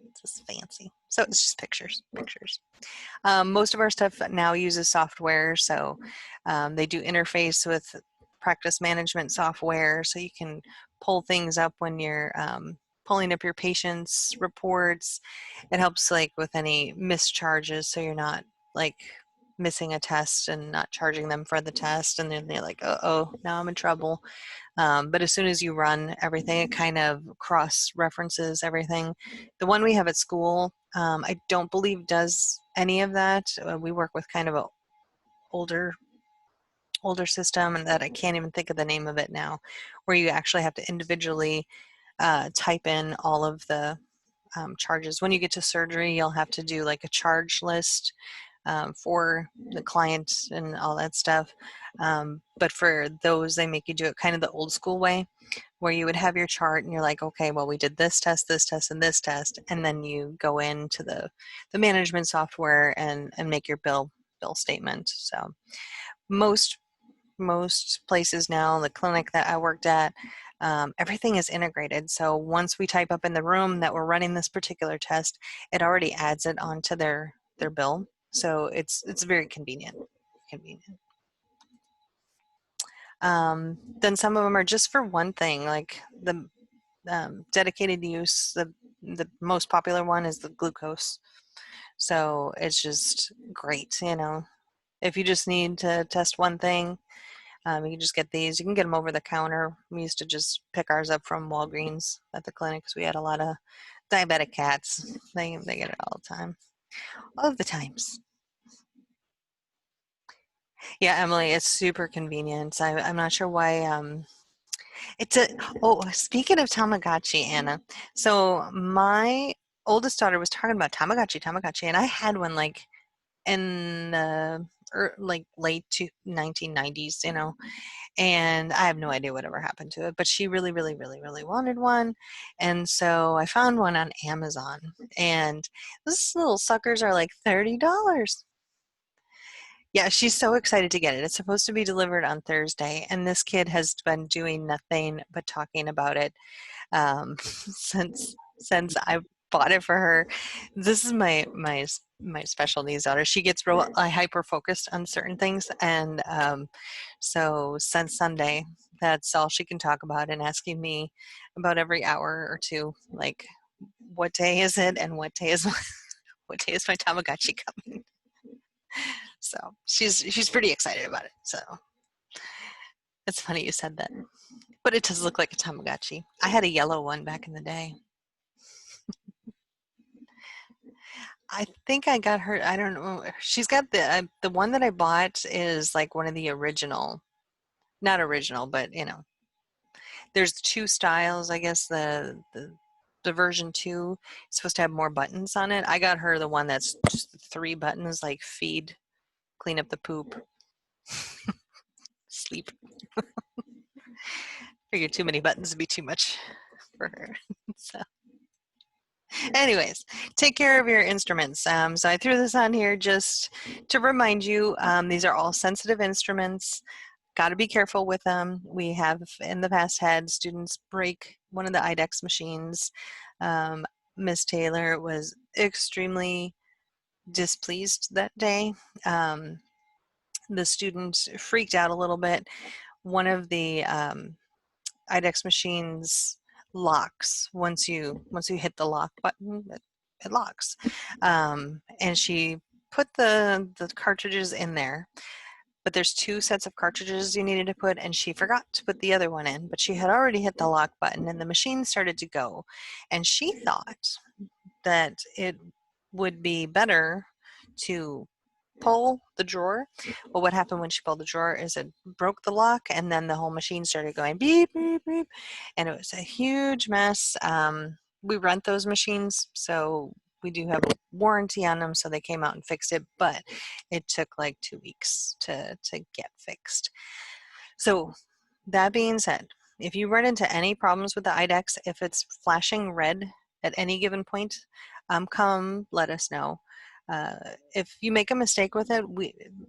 it's just fancy. So it's just pictures, pictures. Most of our stuff now uses software, so they do interface with practice management software, so you can pull things up when you're pulling up your patients' reports. It helps like with any mischarges, so you're not like missing a test and not charging them for the test, and then they're like, oh, now I'm in trouble. But as soon as you run everything, it kind of cross-references everything. The one we have at school, I don't believe does any of that. We work with kind of a older system, and that I can't even think of the name of it now, where you actually have to individually type in all of the charges. When you get to surgery, you'll have to do like a charge list for the client and all that stuff. But for those, they make you do it kind of the old school way, where you would have your chart and you're like, okay, well, we did this test, and this test, and then you go into the management software and make your bill statement. So most places now, the clinic that I worked at, everything is integrated. So once we type up in the room that we're running this particular test, it already adds it onto their bill. So it's very convenient. Then some of them are just for one thing, like the dedicated use. The most popular one is the glucose. So it's just great, you know. If you just need to test one thing, you can just get these. You can get them over the counter. We used to just pick ours up from Walgreens at the clinic because we had a lot of diabetic cats. They get it all the time. All of the times. Yeah, Emily, it's super convenient. I'm not sure why. Speaking of Tamagotchi, Anna. So my oldest daughter was talking about Tamagotchi, and I had one like in the like late 1990s, you know, and I have no idea whatever happened to it, but she really, really, really, really wanted one. And so I found one on Amazon, and those little suckers are like $30. Yeah, she's so excited to get it. It's supposed to be delivered on Thursday, and this kid has been doing nothing but talking about it since I bought it for her. This is my special needs daughter. She gets real hyper focused on certain things, and so since Sunday, that's all she can talk about, and asking me about every hour or two, like, what day is it, and what day is what day is my Tamagotchi coming? So she's pretty excited about it. So it's funny you said that, but it does look like a Tamagotchi. I had a yellow one back in the day. I think I got her. I don't know. She's got the one that I bought is like one of the original, not original, but you know, there's two styles. I guess the version 2 is supposed to have more buttons on it. I got her the one that's just 3 buttons, like feed, clean up the poop, sleep. Figured too many buttons would be too much for her. So anyways, take care of your instruments. So I threw this on here just to remind you, these are all sensitive instruments. Got to be careful with them. We have in the past had students break one of the IDEX machines. Miss Taylor was extremely displeased that day. The student freaked out a little bit. One of the IDEX machines locks once you hit the lock button. It locks, and she put the cartridges in there. But there's 2 sets of cartridges you needed to put, and she forgot to put the other one in. But she had already hit the lock button, and the machine started to go. And she thought that it would be better to pull the drawer. Well, what happened when she pulled the drawer is it broke the lock, and then the whole machine started going beep, beep, beep, and it was a huge mess. We rent those machines, so we do have a warranty on them, so they came out and fixed it, but it took like 2 weeks to get fixed. So that being said, if you run into any problems with the IDEX, if it's flashing red at any given point, come let us know. If you make a mistake with it,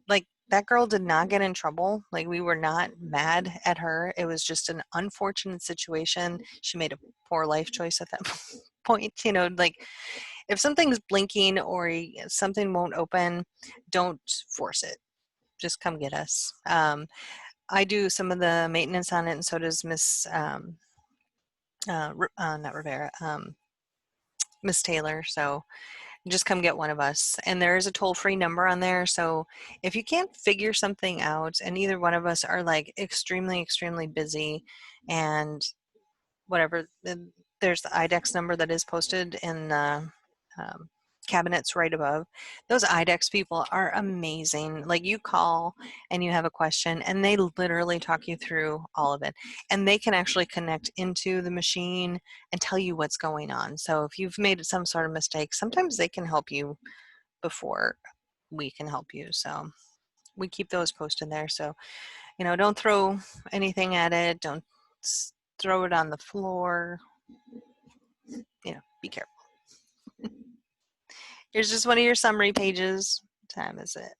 like that girl did not get in trouble. Like we were not mad at her. It was just an unfortunate situation. She made a poor life choice at that point. You know, like if something's blinking or something won't open, don't force it. Just come get us. I do some of the maintenance on it, and so does Miss not Rivera, Miss Taylor. So just come get one of us. And there is a toll-free number on there. So if you can't figure something out, and either one of us are like extremely, extremely busy, and whatever, there's the IDEX number that is posted in the cabinets right above. Those IDEX people are amazing. Like you call and you have a question and they literally talk you through all of it, and they can actually connect into the machine and tell you what's going on. So if you've made some sort of mistake, sometimes they can help you before we can help you. So we keep those posted there. So, you know, don't throw anything at it. Don't throw it on the floor. You know, be careful. Here's just one of your summary pages. What time is it?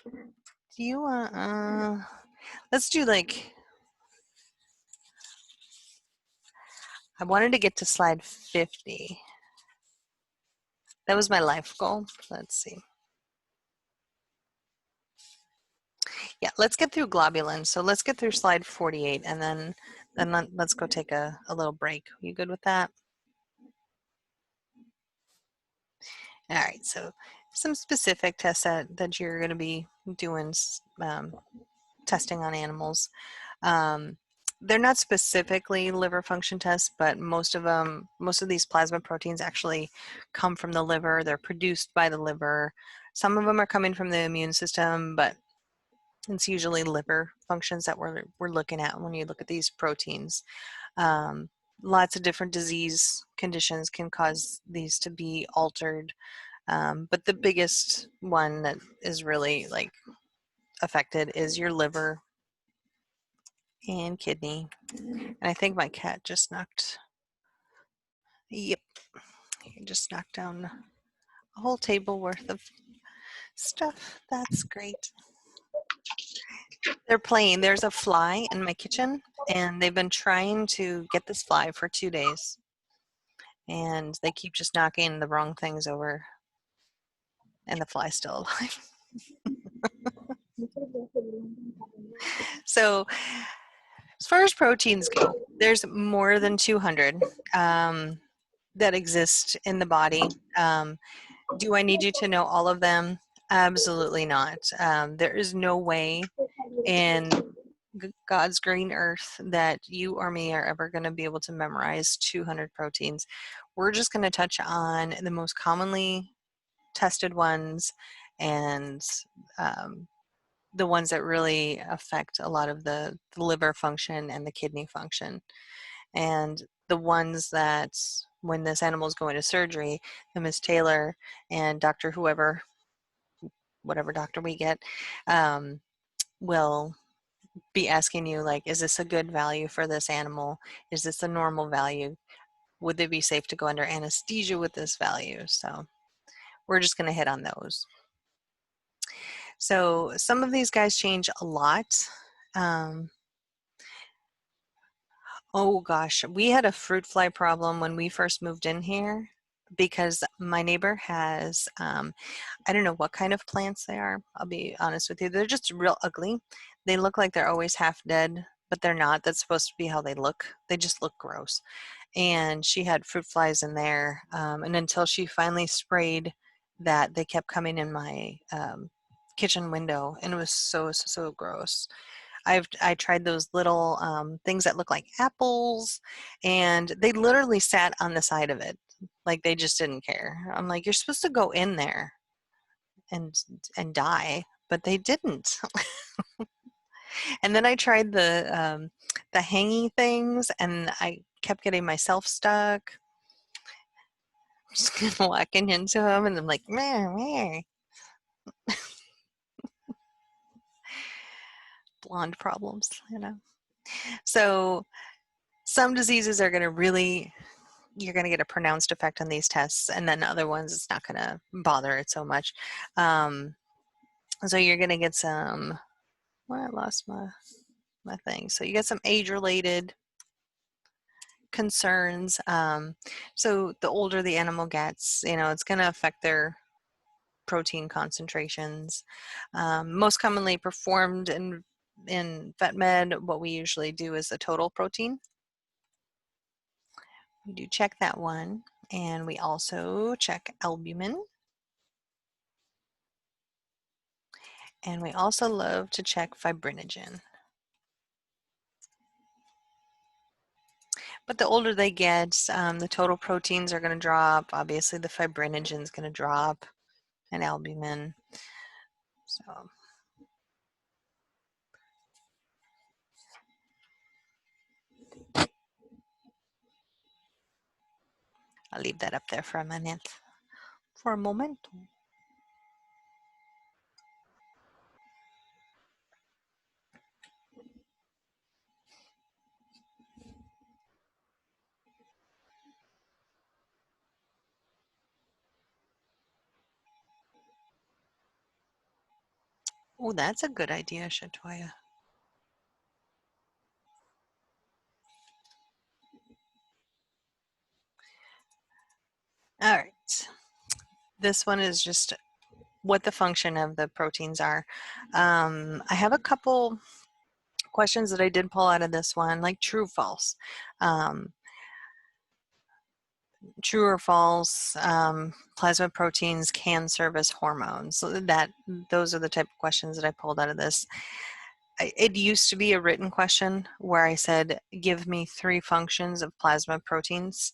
Do you want, let's do like, I wanted to get to slide 50. That was my life goal. Let's see. Yeah, let's get through globulin. So let's get through slide 48, and then let's go take a little break. You good with that? All right, so some specific tests that you're going to be doing testing on animals. They're not specifically liver function tests, but most of these plasma proteins actually come from the liver. They're produced by the liver. Some of them are coming from the immune system, but it's usually liver functions that we're looking at when you look at these proteins. Lots of different disease conditions can cause these to be altered. But the biggest one that is really like affected is your liver and kidney. And I think my cat just he just knocked down a whole table worth of stuff. That's great. They're playing. There's a fly in my kitchen, and they've been trying to get this fly for 2 days. And they keep just knocking the wrong things over, and the fly's still alive. So as far as proteins go, there's more than 200 that exist in the body. Do I need you to know all of them? Absolutely not. There is no way in God's green earth that you or me are ever going to be able to memorize 200 proteins. We're just going to touch on the most commonly tested ones, and the ones that really affect a lot of the liver function and the kidney function. And the ones that when this animal is going to surgery, the Ms. Taylor and Dr. whatever doctor we get, will be asking you, like, is this a good value for this animal? Is this a normal value? Would they be safe to go under anesthesia with this value? So we're just going to hit on those. So some of these guys change a lot. Oh gosh, we had a fruit fly problem when we first moved in here because my neighbor has, I don't know what kind of plants they are. I'll be honest with you. They're just real ugly. They look like they're always half dead, but they're not. That's supposed to be how they look. They just look gross. And she had fruit flies in there. And until she finally sprayed that, they kept coming in my kitchen window, and it was so gross. I tried those little things that look like apples, and they literally sat on the side of it. Like they just didn't care. I'm like, you're supposed to go in there and die, but they didn't. And then I tried the hanging things, and I kept getting myself stuck. Just walking into them, and I'm like, meh, meh. Blonde problems, you know. So some diseases are going to really, you're going to get a pronounced effect on these tests, and then other ones it's not going to bother it so much. So you're going to get some, well, I lost my thing. So you get some age-related concerns. So the older the animal gets, you know, it's going to affect their protein concentrations. Most commonly performed in vet med, what we usually do is the total protein. We do check that one, and we also check albumin. And we also love to check fibrinogen. But the older they get, the total proteins are going to drop. Obviously, the fibrinogen is going to drop, and albumin. So I'll leave that up there for a minute, for a moment. Oh, that's a good idea, Shatoya. All right. This one is just what the function of the proteins are. I have a couple questions that I did pull out of this one, like true, false. True or false, plasma proteins can serve as hormones. So those are the type of questions that I pulled out of this. It used to be a written question where I said, give me 3 functions of plasma proteins.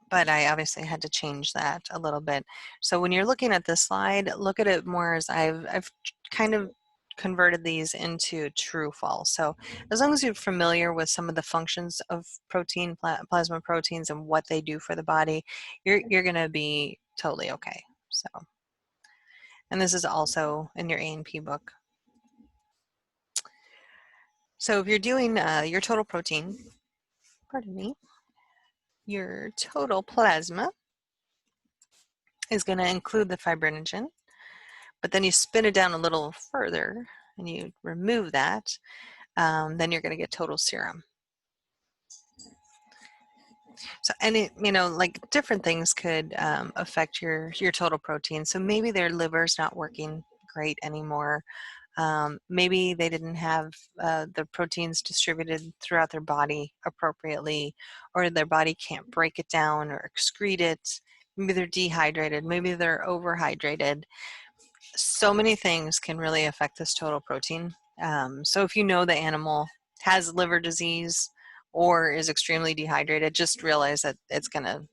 But I obviously had to change that a little bit. So when you're looking at this slide, look at it more as I've kind of converted these into true false. So as long as you're familiar with some of the functions of plasma proteins and what they do for the body, you're going to be totally okay. So, and this is also in your A&P book. So if you're doing your total protein, pardon me, your total plasma is going to include the fibrinogen, but then you spin it down a little further and you remove that, then you're going to get total serum. So, and you know, like different things could affect your total protein. So maybe their liver's not working great anymore. Maybe they didn't have the proteins distributed throughout their body appropriately, or their body can't break it down or excrete it. Maybe they're dehydrated. Maybe they're overhydrated. So many things can really affect this total protein. So if you know the animal has liver disease or is extremely dehydrated, just realize that it's going to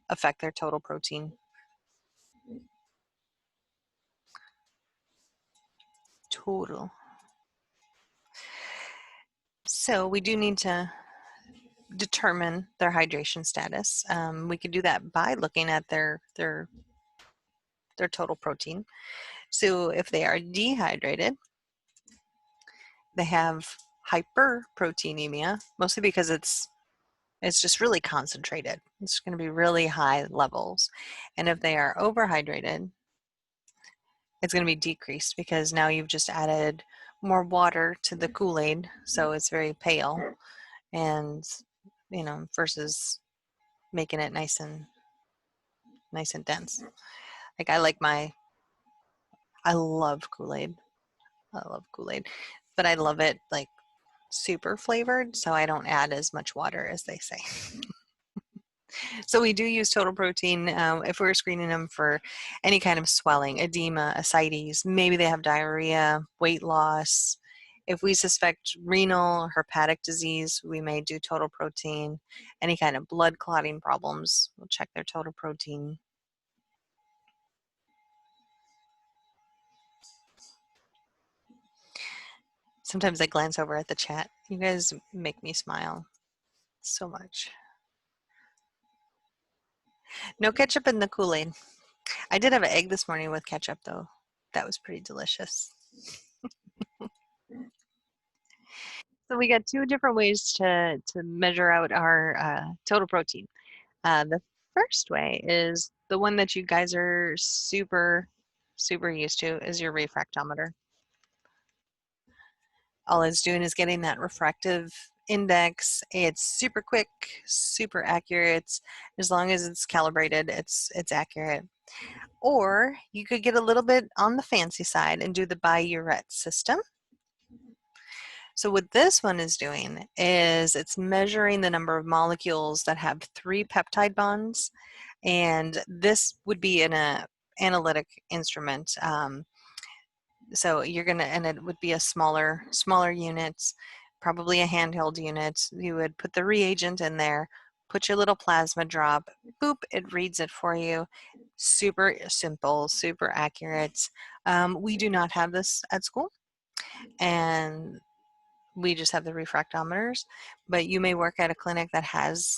affect their total protein. Total. So we do need to determine their hydration status. We could do that by looking at their total protein. So if they are dehydrated, they have hyperproteinemia, mostly because it's just really concentrated. It's going to be really high levels. And if they are overhydrated, it's going to be decreased because now you've just added more water to the Kool-Aid, so it's very pale, and you know, versus making it nice and dense. Like I love Kool-Aid. I love Kool-Aid, but I love it like super flavored, so I don't add as much water as they say. So we do use total protein if we're screening them for any kind of swelling, edema, ascites, maybe they have diarrhea, weight loss, If we suspect renal or hepatic disease, we may do total protein. Any kind of blood clotting problems, we'll check their total protein. Sometimes I glance over at the chat. You guys make me smile so much. No ketchup in the Kool-Aid. I did have an egg this morning with ketchup though. That was pretty delicious. So we got two different ways to measure out our total protein. The first way is the one that you guys are super used to, is your refractometer. All it's doing is getting that refractive index. It's super quick, super accurate. As long as it's calibrated, it's accurate. Or you could get a little bit on the fancy side and do the Biuret system. So what this one is doing is it's measuring the number of molecules that have 3 peptide bonds, and this would be in an analytic instrument. So you're gonna, and it would be a smaller unit, probably a handheld unit. You would put the reagent in there, put your little plasma drop, boop, it reads it for you. Super simple, super accurate. We do not have this at school, and we just have the refractometers, but you may work at a clinic that has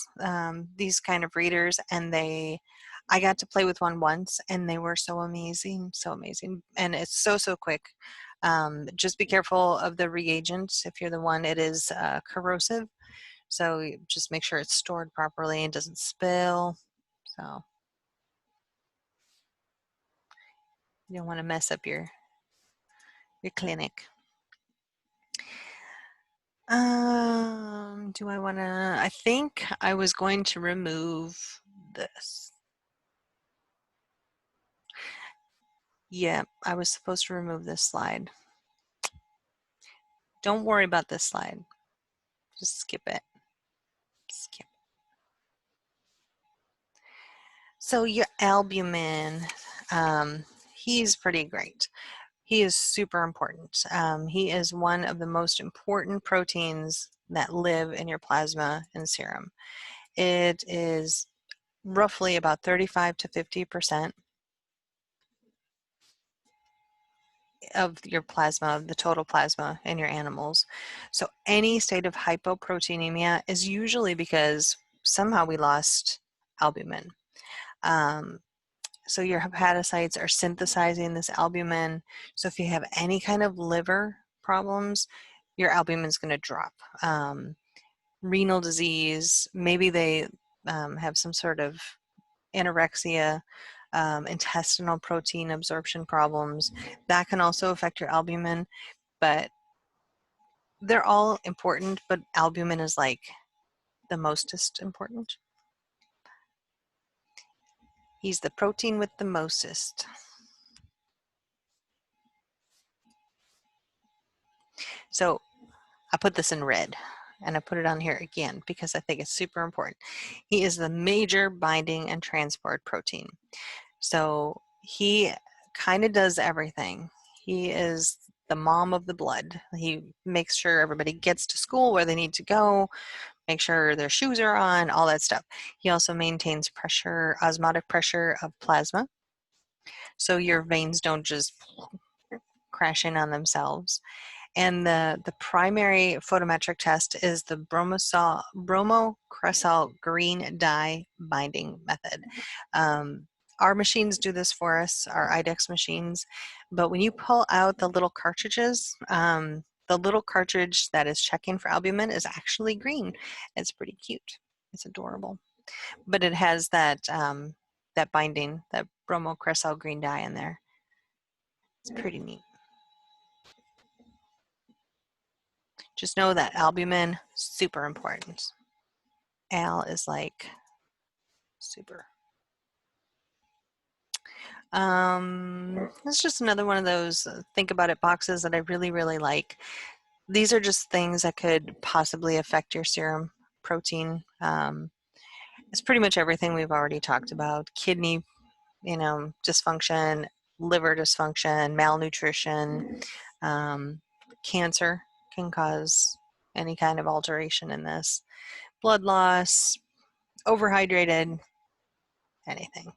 these kind of readers, and I got to play with one once, and they were so amazing, and it's so quick. Just be careful of the reagents. If you're the one, it is corrosive, so just make sure it's stored properly and doesn't spill. So you don't want to mess up your clinic. Do I want to? I think I was going to remove this. Yeah, I was supposed to remove this slide. Don't worry about this slide. Just skip it. Skip. So your albumin, he's pretty great. He is super important. He is one of the most important proteins that live in your plasma and serum. It is roughly about 35 to 50% of your plasma, the total plasma in your animals. So any state of hypoproteinemia is usually because somehow we lost albumin. So your hepatocytes are synthesizing this albumin. So if you have any kind of liver problems, your albumin is going to drop. Renal disease, maybe they have some sort of anorexia, intestinal protein absorption problems. That can also affect your albumin, but they're all important, but albumin is like the mostest important. He's the protein with the mostest. So I put this in red, and I put it on here again because I think it's super important. He is the major binding and transport protein. So he kind of does everything. He is the mom of the blood. He makes sure everybody gets to school where they need to go, make sure their shoes are on, all that stuff. He also maintains pressure, osmotic pressure of plasma, so your veins don't just crash in on themselves. And the primary photometric test is the bromocresol green dye binding method. Our machines do this for us, our IDEX machines, but when you pull out the little cartridges, the little cartridge that is checking for albumin is actually green. It's pretty cute. It's adorable. But it has that, that binding, that bromocresol green dye in there. It's pretty neat. Just know that albumin, super important. Al is like super. It's just another one of those think about it boxes that I really like. These are just things that could possibly affect your serum protein. It's pretty much everything we've already talked about. Kidney, dysfunction, liver dysfunction, malnutrition, cancer can cause any kind of alteration in this. Blood loss, overhydrated, anything.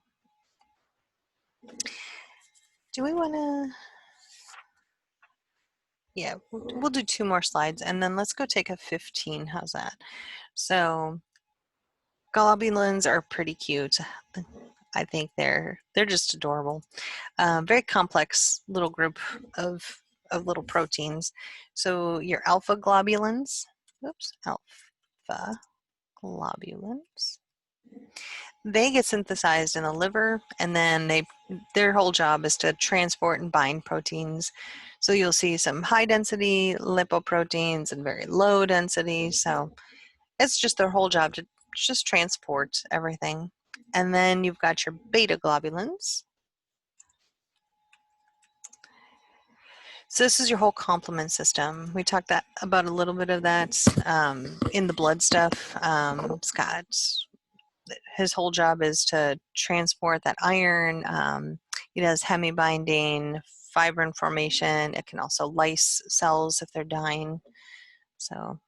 Do we want to? Yeah, we'll do 2 more slides, and then let's go take a 15. How's that? So globulins are pretty cute. I think they're just adorable. Very complex little group of little proteins. So your alpha globulins, oops, alpha globulins, they get synthesized in the liver, and then their whole job is to transport and bind proteins. So you'll see some high density lipoproteins and very low density. So it's just their whole job to just transport everything. And then you've got your beta globulins. So this is your whole complement system. We talked about a little bit of that in the blood stuff. Scott, his whole job is to transport that iron. It does hemibinding, fibrin formation. It can also lyse cells if they're dying. So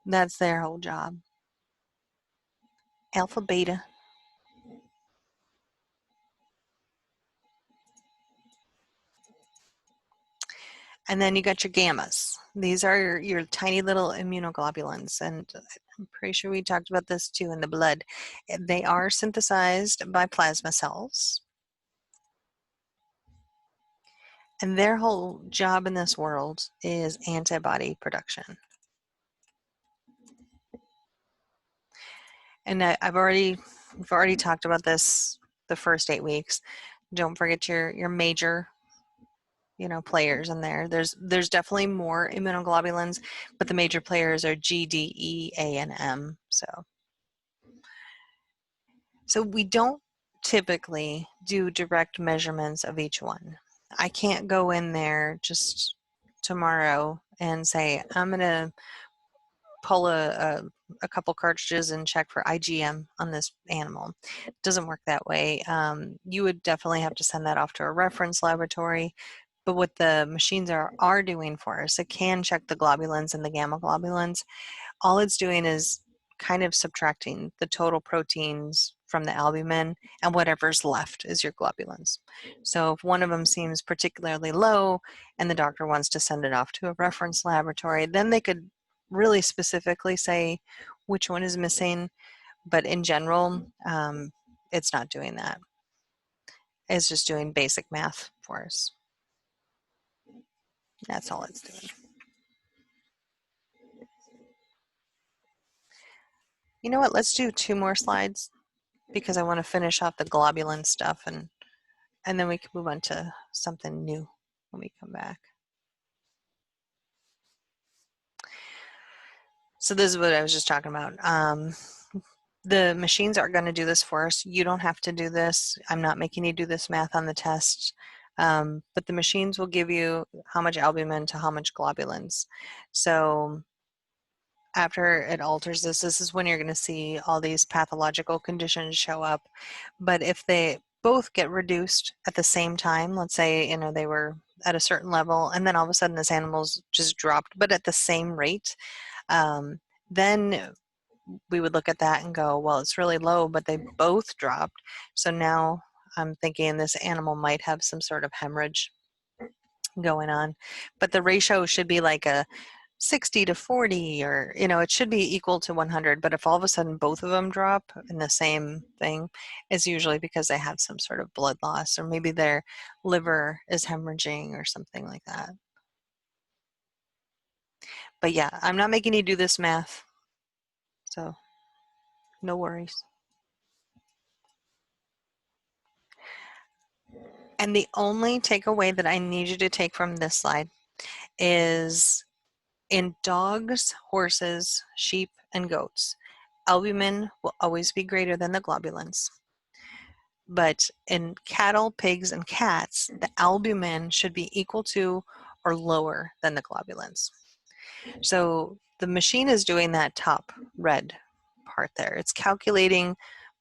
that's their whole job. Alpha, beta. And then you got your gammas. These are your tiny little immunoglobulins, and I'm pretty sure we talked about this too in the blood. They are synthesized by plasma cells, and their whole job in this world is antibody production. And we've already talked about this the first 8 weeks. Don't forget your major players in there. There's definitely more immunoglobulins, but the major players are G, D, E, A, and M. So we don't typically do direct measurements of each one. I can't go in there just tomorrow and say, I'm going to pull a couple cartridges and check for IgM on this animal. It doesn't work that way. You would definitely have to send that off to a reference laboratory. But what the machines are doing for us, it can check the globulins and the gamma globulins. All it's doing is kind of subtracting the total proteins from the albumin, and whatever's left is your globulins. So if one of them seems particularly low and the doctor wants to send it off to a reference laboratory, then they could really specifically say which one is missing. But in general, it's not doing that. It's just doing basic math for us. That's all it's doing. You know what? Let's do 2 more slides because I want to finish off the globulin stuff, and then we can move on to something new when we come back. So this is what I was just talking about. The machines are going to do this for us. You don't have to do this. I'm not making you do this math on the test. But the machines will give you how much albumin to how much globulins. So after it alters this is when you're going to see all these pathological conditions show up. But if they both get reduced at the same time, let's say, they were at a certain level and then all of a sudden this animal's just dropped, but at the same rate, then we would look at that and go, well, it's really low, but they both dropped. So now I'm thinking this animal might have some sort of hemorrhage going on. But the ratio should be like a 60 to 40, or, it should be equal to 100. But if all of a sudden both of them drop in the same thing, it's usually because they have some sort of blood loss, or maybe their liver is hemorrhaging or something like that. But yeah, I'm not making you do this math, so no worries. And the only takeaway that I need you to take from this slide is in dogs, horses, sheep, and goats, albumin will always be greater than the globulins. But in cattle, pigs, and cats, the albumin should be equal to or lower than the globulins. So the machine is doing that top red part there. It's calculating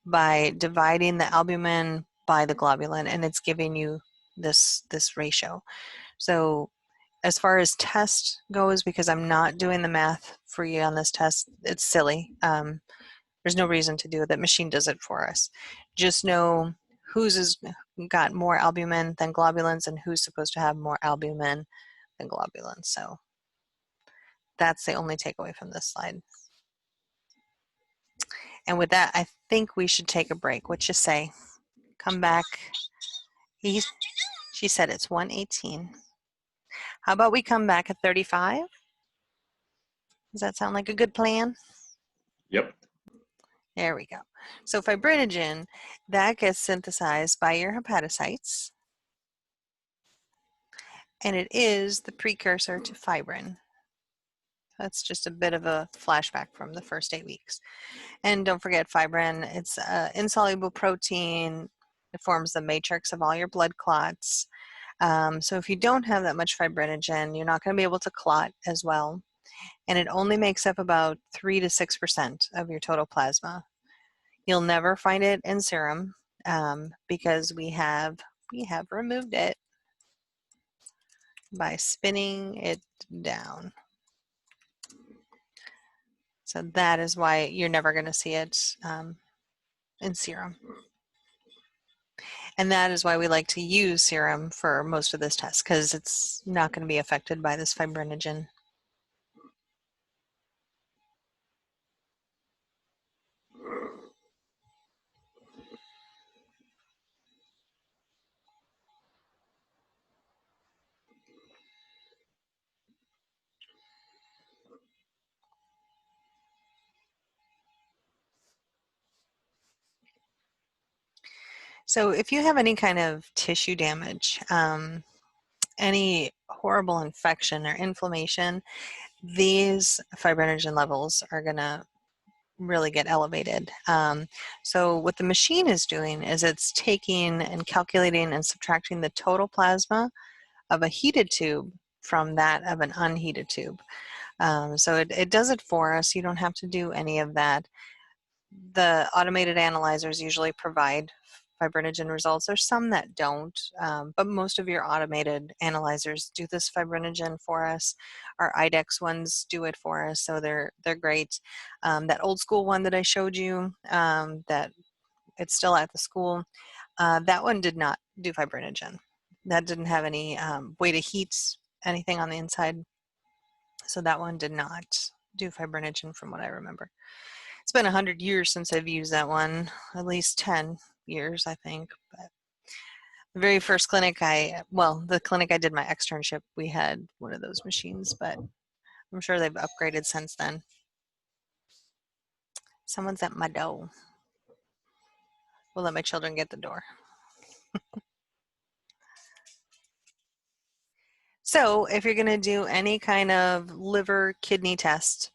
by dividing the albumin by the globulin, and it's giving you this ratio. So as far as test goes, because I'm not doing the math for you on this test, it's silly. There's no reason to do it. That machine does it for us. Just know who's has got more albumin than globulins and who's supposed to have more albumin than globulins. So that's the only takeaway from this slide. And with that, I think we should take a break. What you say? Come back. She said it's 1:18. How about we come back at 35? Does that sound like a good plan? Yep. There we go. So fibrinogen, that gets synthesized by your hepatocytes, and it is the precursor to fibrin. That's just a bit of a flashback from the first 8 weeks. And don't forget fibrin, it's an insoluble protein. It forms the matrix of all your blood clots. So if you don't have that much fibrinogen, you're not going to be able to clot as well. And it only makes up about 3 to 6% of your total plasma. You'll never find it in serum because we have removed it by spinning it down. So that is why you're never going to see it in serum. And that is why we like to use serum for most of this test, because it's not going to be affected by this fibrinogen. So if you have any kind of tissue damage, any horrible infection or inflammation, these fibrinogen levels are going to really get elevated. So what the machine is doing is it's taking and calculating and subtracting the total plasma of a heated tube from that of an unheated tube. So it does it for us. You don't have to do any of that. The automated analyzers usually provide fibrinogen results. There's some that don't, but most of your automated analyzers do this fibrinogen for us. Our IDEX ones do it for us, so they're great. That old school one that I showed you, that it's still at the school, that one did not do fibrinogen. That didn't have any way to heat anything on the inside, so that one did not do fibrinogen from what I remember. It's been 100 years since I've used that one, at least 10 years, I think. But the very first clinic the clinic I did my externship, we had one of those machines, but I'm sure they've upgraded since then. Someone's at my door. We'll let my children get the door. So if you're going to do any kind of liver kidney test,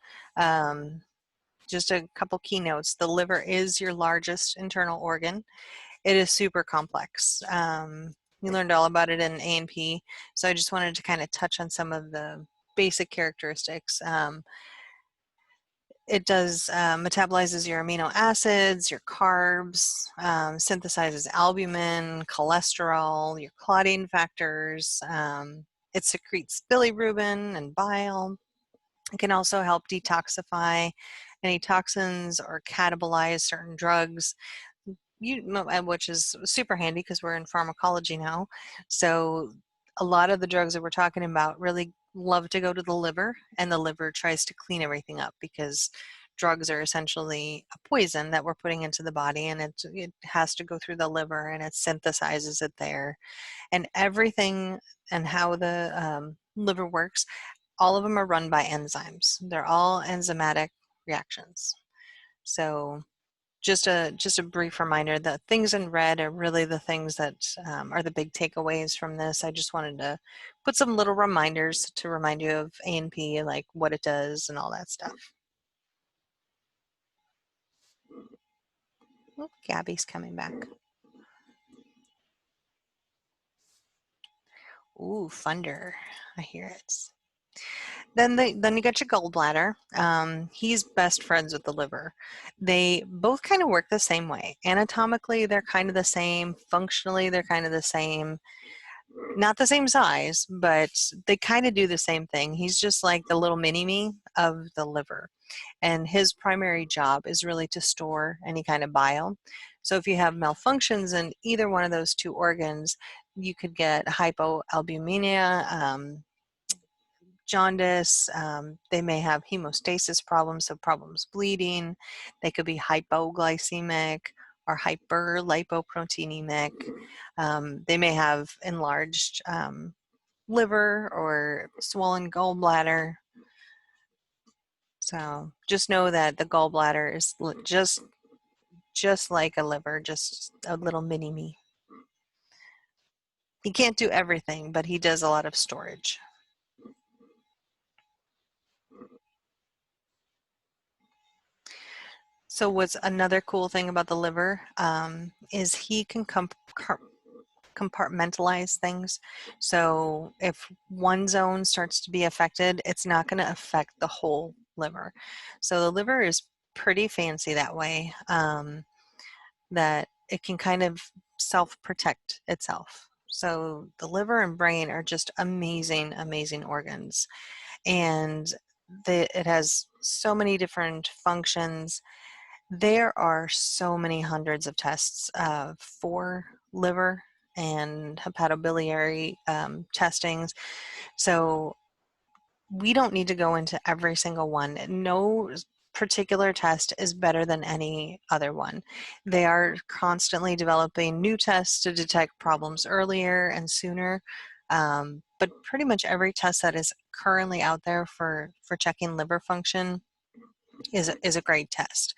just a couple keynotes. The liver is your largest internal organ. It is super complex. We learned all about it in A&P, so I just wanted to kind of touch on some of the basic characteristics. It does metabolizes your amino acids, your carbs, synthesizes albumin, cholesterol, your clotting factors. It secretes bilirubin and bile. It can also help detoxify any toxins or catabolize certain drugs, which is super handy because we're in pharmacology now. So a lot of the drugs that we're talking about really love to go to the liver, and the liver tries to clean everything up because drugs are essentially a poison that we're putting into the body, and it has to go through the liver, and it synthesizes it there. And everything and how the liver works, all of them are run by enzymes. They're all enzymatic reactions. So just a brief reminder, the things in red are really the things that are the big takeaways from this. I just wanted to put some little reminders to remind you of A&P, like what it does and all that stuff. Oh, Gabby's coming back. Ooh, thunder. I hear it. Then you got your gallbladder. He's best friends with the liver. They both kind of work the same way. Anatomically, they're kind of the same. Functionally, they're kind of the same. not the same size, but they kind of do the same thing. He's just like the little mini-me of the liver. And his primary job is really to store any kind of bile. So if you have malfunctions in either one of those two organs, you could get hypoalbuminemia, jaundice. They may have hemostasis problems, so problems bleeding. They could be hypoglycemic or hyperlipoproteinemic. They may have enlarged liver or swollen gallbladder. So just know that the gallbladder is just like a liver, just a little mini-me. He can't do everything, but he does a lot of storage. So what's another cool thing about the liver is he can compartmentalize things. So if one zone starts to be affected, it's not going to affect the whole liver. So the liver is pretty fancy that way, that it can kind of self-protect itself. So the liver and brain are just amazing, amazing organs. And it has so many different functions. There are so many hundreds of tests for liver and hepatobiliary testings. So we don't need to go into every single one. No particular test is better than any other one. They are constantly developing new tests to detect problems earlier and sooner. But pretty much every test that is currently out there for checking liver function is a great test.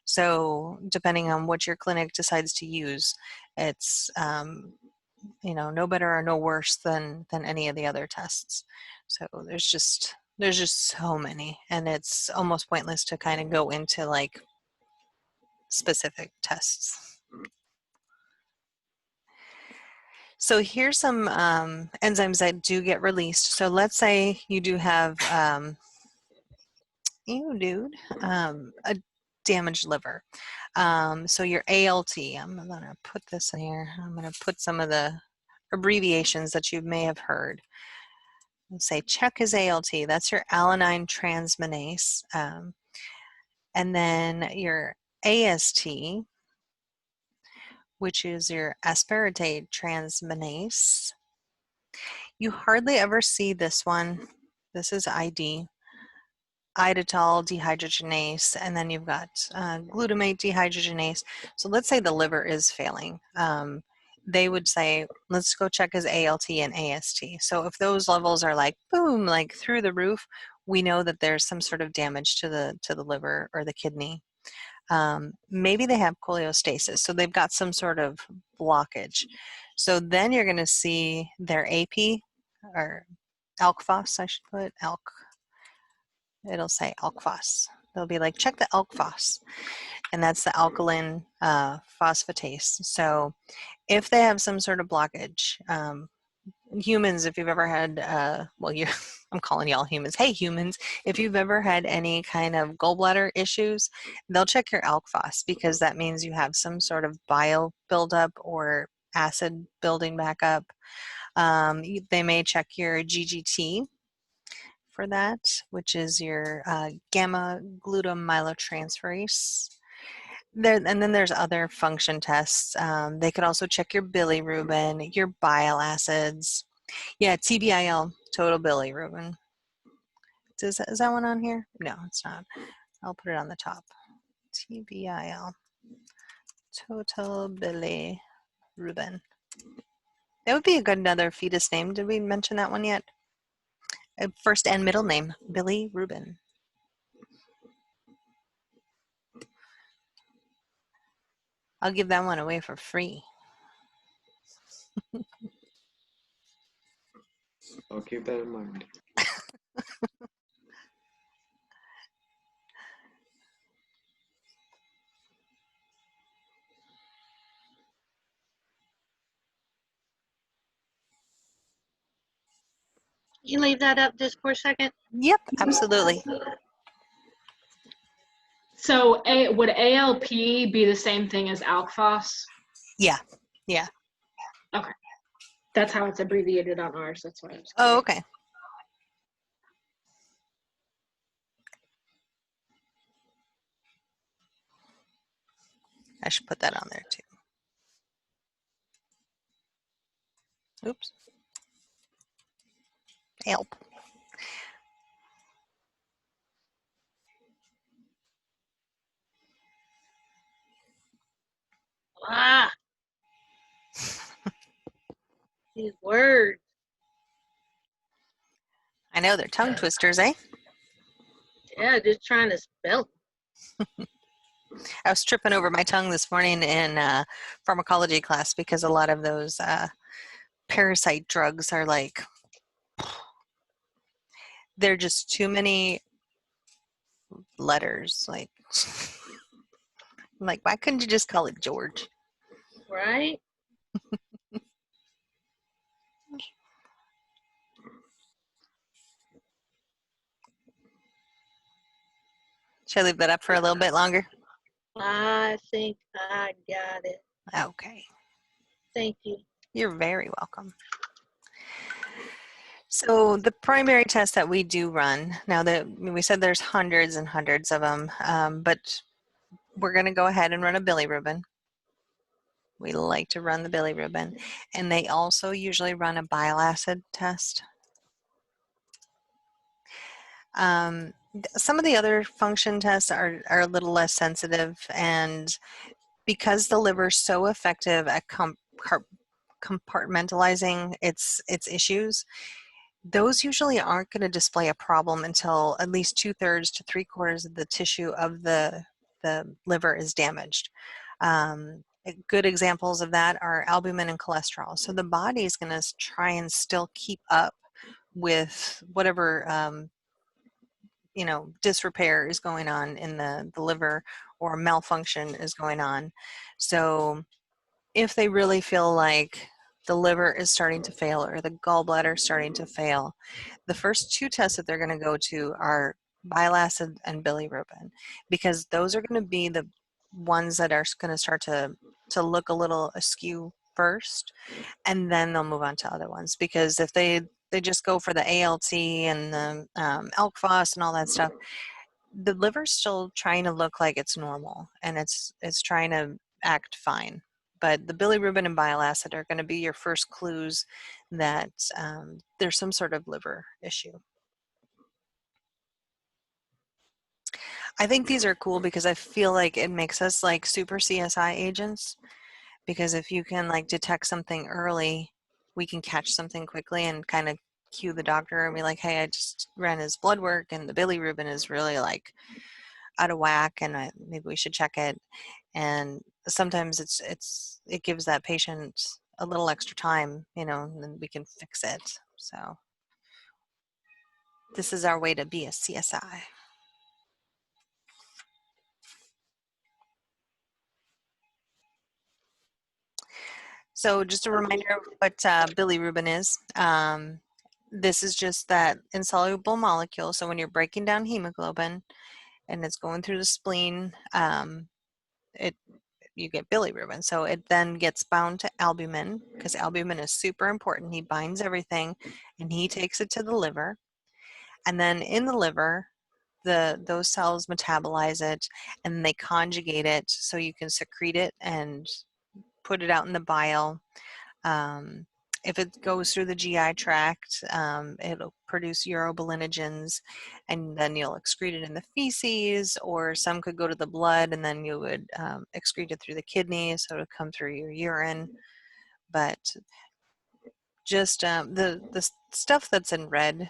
So depending on what your clinic decides to use, it's no better or no worse than any of the other tests. So there's just so many, and it's almost pointless to kind of go into like specific tests. So here's some enzymes that do get released. So let's say you do have a damaged liver. So your ALT, I'm going to put this in here. I'm going to put some of the abbreviations that you may have heard. Let's say check his ALT. That's your alanine transminase. And then your AST, which is your aspartate transminase. You hardly ever see this one. This is ID. Idital dehydrogenase, and then you've got glutamate dehydrogenase. So let's say the liver is failing. They would say, let's go check his ALT and AST. So if those levels are like, boom, like through the roof, we know that there's some sort of damage to the liver or the kidney. Maybe they have cholestasis, so they've got some sort of blockage. So then you're going to see their AP, or ALK phos, I should put, ALK. It'll say ALK phos. They'll be like, check the ALK phos. And that's the alkaline phosphatase. So if they have some sort of blockage, humans, if you've ever had, I'm calling y'all humans. Hey, humans, if you've ever had any kind of gallbladder issues, they'll check your ALK phos, because that means you have some sort of bile buildup or acid building back up. They may check your GGT for that, which is your gamma glutamylotransferase. And then there's other function tests. They could also check your bilirubin, your bile acids. Yeah, TBIL, total bilirubin. Is that one on here? No, it's not. I'll put it on the top. TBIL, total bilirubin. That would be a good another fetus name. Did we mention that one yet? First and middle name, bilirubin. I'll give that one away for free. I'll keep that in mind. You leave that up just for a second? Yep, absolutely. So would ALP be the same thing as ALK phos? Yeah. That That's how it's abbreviated on ours. That's why I was Oh, curious. okay. I should put that on there too. Oops. Help. Ah, these words. I know they're tongue twisters, eh? Yeah, just trying to spell. I was tripping over my tongue this morning in pharmacology class because a lot of those parasite drugs are like, they're just too many letters. Like, why couldn't you just call it George? Right? Should I leave that up for a little bit longer? I think I got it. Okay. Thank you. You're very welcome. So the primary test that we do run, now that we said there's hundreds and hundreds of them, but we're going to go ahead and run a bilirubin. We like to run the bilirubin. And they also usually run a bile acid test. Some of the other function tests are a little less sensitive, and because the liver is so effective at compartmentalizing its issues, those usually aren't going to display a problem until at least 2/3 to 3/4 of the tissue of the liver is damaged. Good examples of that are albumin and cholesterol. So the body is going to try and still keep up with whatever disrepair is going on in the liver, or malfunction is going on. So if they really feel like the liver is starting to fail or the gallbladder is starting to fail, the first two tests that they're going to go to are bile acid and bilirubin, because those are going to be the ones that are going to start to look a little askew first, and then they'll move on to other ones. Because if they just go for the ALT and the ALK phos and all that stuff, the liver's still trying to look like it's normal, and it's trying to act fine. But the bilirubin and bile acid are going to be your first clues that there's some sort of liver issue. I think these are cool because I feel like it makes us like super CSI agents, because if you can like detect something early, we can catch something quickly and kind of cue the doctor and be like, hey, I just ran his blood work and the bilirubin is really like out of whack, and maybe we should check it. And sometimes it gives that patient a little extra time, and then we can fix it. So this is our way to be a CSI. So just a reminder of what bilirubin is. This is just that insoluble molecule. So when you're breaking down hemoglobin and it's going through the spleen, you get bilirubin. So it then gets bound to albumin, because albumin is super important. He binds everything and he takes it to the liver. And then in the liver, those cells metabolize it and they conjugate it so you can secrete it and put it out in the bile. If it goes through the GI tract, it'll produce urobilinogens, and then you'll excrete it in the feces, or some could go to the blood, and then you would excrete it through the kidneys, so it'll come through your urine. But just the stuff that's in red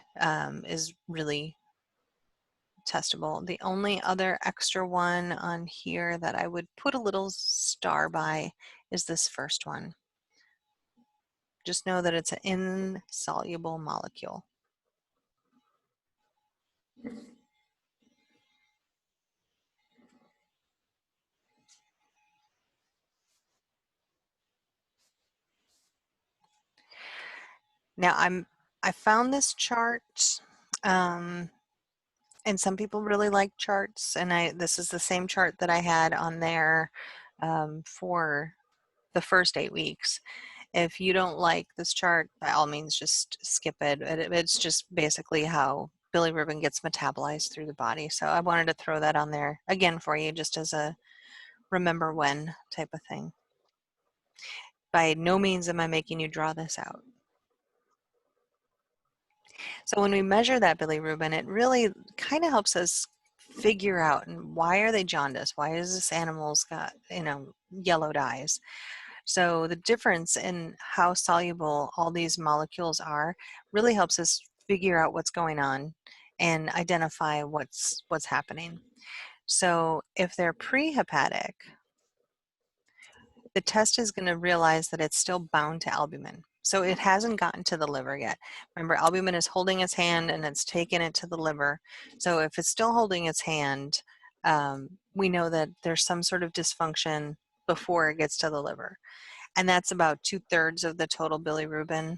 is really testable. The only other extra one on here that I would put a little star by is this first one. Just know that it's an insoluble molecule. Now I found this chart, and some people really like charts, and this is the same chart that I had on there for the first 8 weeks. If you don't like this chart, by all means, just skip it. It's just basically how bilirubin gets metabolized through the body. So I wanted to throw that on there again for you, just as a remember when type of thing. By no means am I making you draw this out. So when we measure that bilirubin, it really kind of helps us figure out, and why are they jaundiced? Why is this animal's got, yellowed eyes? So the difference in how soluble all these molecules are really helps us figure out what's going on and identify what's happening. So if they're prehepatic, the test is going to realize that it's still bound to albumin. So it hasn't gotten to the liver yet. Remember, albumin is holding its hand and it's taken it to the liver. So if it's still holding its hand, we know that there's some sort of dysfunction before it gets to the liver. And that's about 2/3 of the total bilirubin.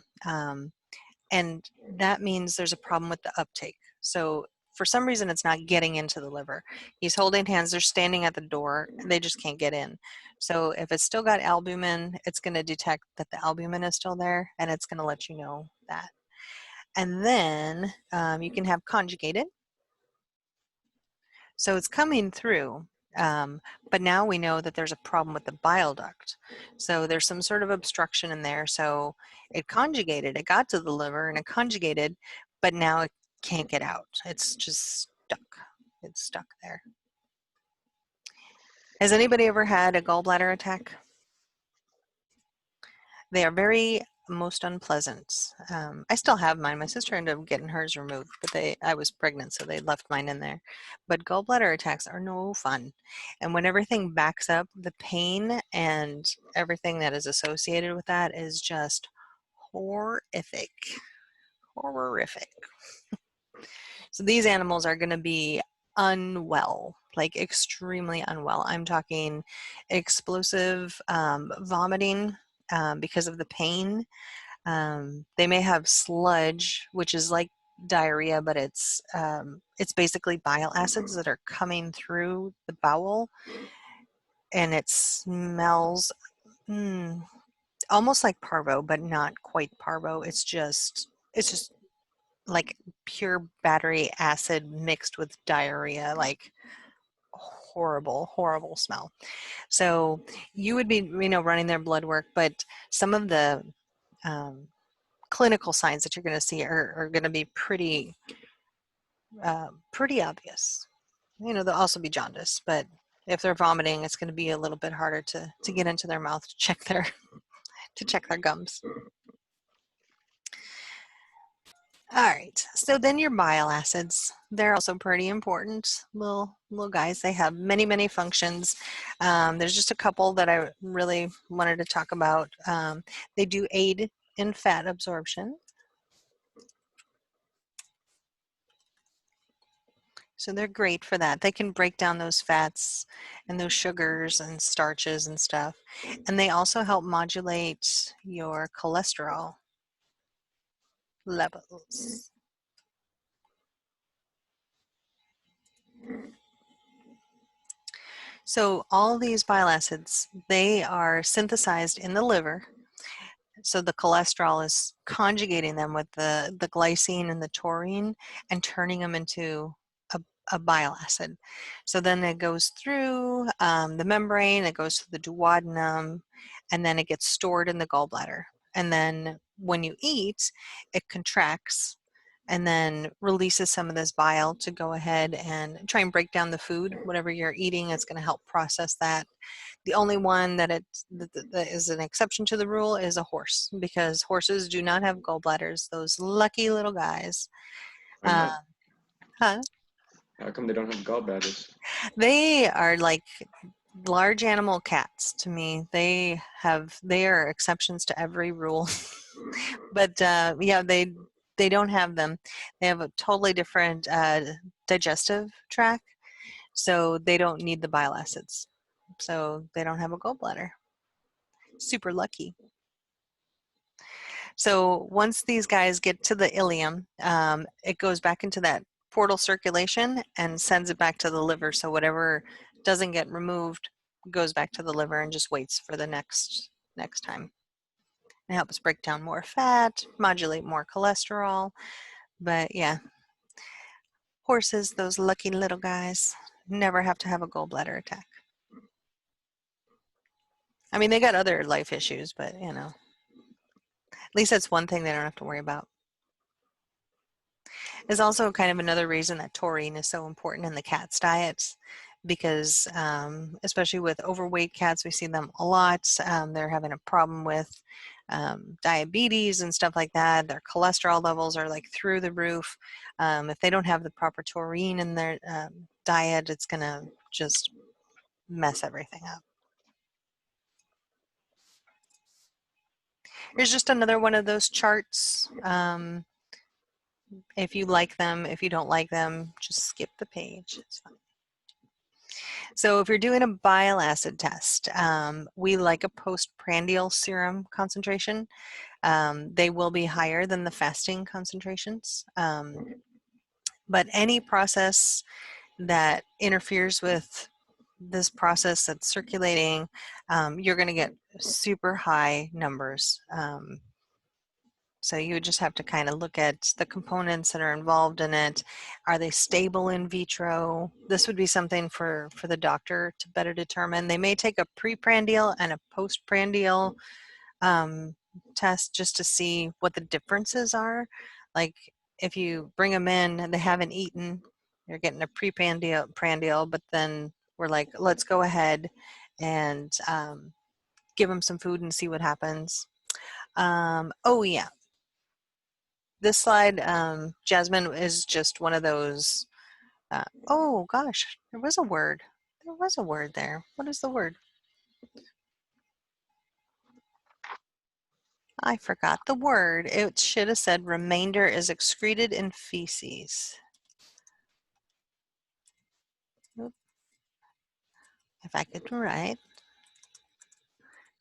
And that means there's a problem with the uptake. So for some reason, it's not getting into the liver. He's holding hands, they're standing at the door, they just can't get in. So if it's still got albumin, it's going to detect that the albumin is still there, and it's going to let you know that. And then you can have conjugated. So it's coming through, but now we know that there's a problem with the bile duct. So there's some sort of obstruction in there. So it conjugated, it got to the liver and it conjugated, but now it can't get out. It's just stuck. It's stuck there. Has anybody ever had a gallbladder attack? They are very most unpleasant. I still have mine. My sister ended up getting hers removed, but I was pregnant, so they left mine in there. But gallbladder attacks are no fun. And when everything backs up, the pain and everything that is associated with that is just horrific. Horrific. So these animals are going to be unwell, like extremely unwell. I'm talking explosive vomiting because of the pain. They may have sludge, which is like diarrhea, but it's basically bile acids that are coming through the bowel, and it smells almost like parvo, but not quite parvo. It's just like pure battery acid mixed with diarrhea, like horrible smell. So you would be running their blood work, but some of the clinical signs that you're going to see are going to be pretty obvious. They'll also be jaundice, but if they're vomiting, it's going to be a little bit harder to get into their mouth to check their gums. All right, so then your bile acids, they're also pretty important little guys. They have many functions. There's just a couple that I really wanted to talk about. They do aid in fat absorption. So they're great for that. They can break down those fats and those sugars and starches and stuff. And they also help modulate your cholesterol levels. So all these bile acids, they are synthesized in the liver. So the cholesterol is conjugating them with the glycine and the taurine and turning them into a bile acid. So then it goes through the membrane, it goes to the duodenum, and then it gets stored in the gallbladder. And then when you eat, it contracts and then releases some of this bile to go ahead and try and break down the food. Whatever you're eating, it's going to help process that. The only one that is an exception to the rule is a horse, because horses do not have gallbladders, those lucky little guys. Huh? Huh? How come they don't have gallbladders? They are like large animal cats to me. They are exceptions to every rule. But yeah, they don't have them. They have a totally different digestive tract, so they don't need the bile acids. So they don't have a gallbladder. Super lucky. So once these guys get to the ileum, it goes back into that portal circulation and sends it back to the liver. So whatever doesn't get removed goes back to the liver and just waits for the next time. It helps break down more fat, modulate more cholesterol. But yeah, horses, those lucky little guys, never have to have a gallbladder attack. I mean, they got other life issues, but you know, at least that's one thing they don't have to worry about. There's also kind of another reason that taurine is so important in the cat's diets, because especially with overweight cats, we see them a lot. They're having a problem with diabetes and stuff like that. Their cholesterol levels are like through the roof. If they don't have the proper taurine in their diet, it's going to just mess everything up. Here's just another one of those charts. If you like them, if you don't like them, just skip the page. It's fine. So if you're doing a bile acid test, we like a postprandial serum concentration. They will be higher than the fasting concentrations. But any process that interferes with this process that's circulating, you're going to get super high numbers. So you would just have to kind of look at the components that are involved in it. Are they stable in vitro? This would be something for the doctor to better determine. They may take a preprandial and a postprandial test just to see what the differences are. Like if you bring them in and they haven't eaten, you're getting a preprandial, but then we're like, let's go ahead and give them some food and see what happens. Oh yeah. This slide, Jasmine, is just one of those, oh gosh, there was a word. There was a word there. What is the word? I forgot the word. It should have said remainder is excreted in feces. Oop. If I could write.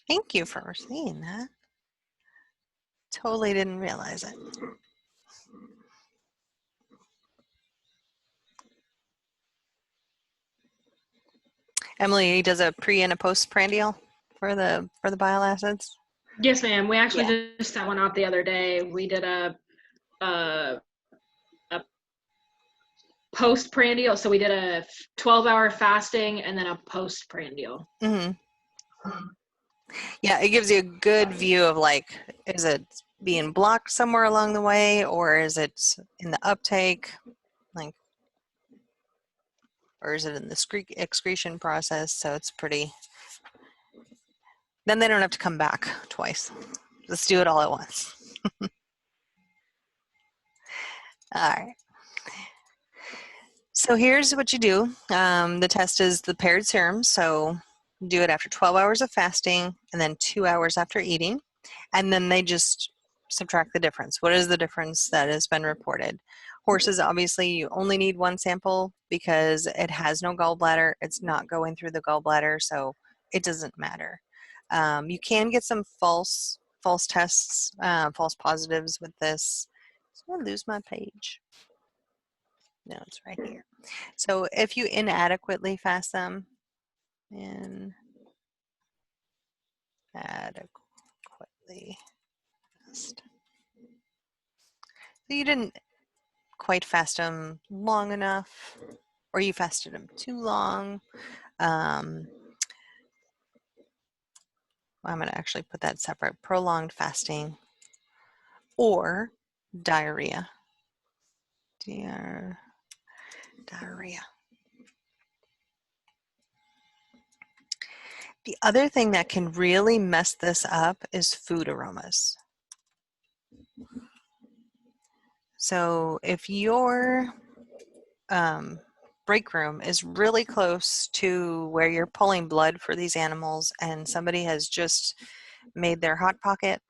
Thank you for seeing that. Totally didn't realize it. Emily does a pre and a postprandial for the bile acids. Yes, ma'am. We actually just had one out the other day. We did a postprandial. So we did a 12-hour fasting and then a postprandial. Mm-hmm. Yeah, it gives you a good view of like, is it being blocked somewhere along the way, or is it in the uptake, like, or is it in the excretion process? So it's pretty. Then they don't have to come back twice. Let's do it all at once. All right. So here's what you do. The test is the paired serum. So do it after 12 hours of fasting and then 2 hours after eating. And then they just subtract the difference. What is the difference that has been reported? Horses, obviously, you only need one sample because it has no gallbladder. It's not going through the gallbladder, so it doesn't matter. You can get some false tests, false positives with this. So I lose my page. No, it's right here. So if you inadequately fast them, inadequately fast. So you didn't quite fast them long enough, or you fasted them too long. I'm going to actually put that separate. Prolonged fasting or diarrhea. Diarrhea. The other thing that can really mess this up is food aromas. So if your break room is really close to where you're pulling blood for these animals and somebody has just made their hot pocket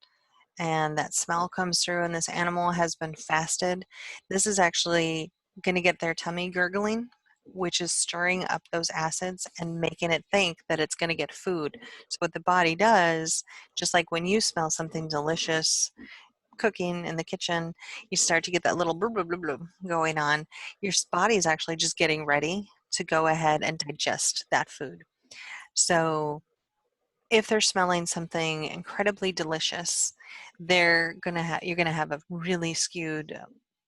and that smell comes through and this animal has been fasted, this is actually going to get their tummy gurgling, which is stirring up those acids and making it think that it's going to get food. So what the body does, just like when you smell something delicious cooking in the kitchen, you start to get that little blub, blub, blub, blub going on. Your body is actually just getting ready to go ahead and digest that food. So if they're smelling something incredibly delicious, you're gonna have a really skewed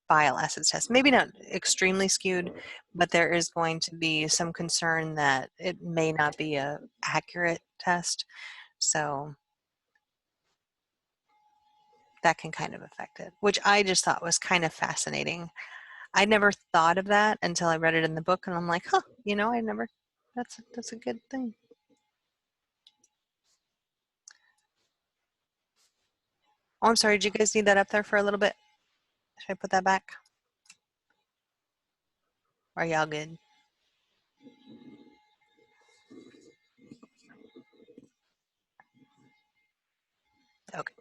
bile acids test. Maybe not extremely skewed, but there is going to be some concern that it may not be a accurate test. So that can kind of affect it, which I just thought was kind of fascinating. I never thought of that until I read it in the book, and I'm like, huh, that's a good thing. Oh, I'm sorry, did you guys need that up there for a little bit? Should I put that back? Are y'all good? Okay.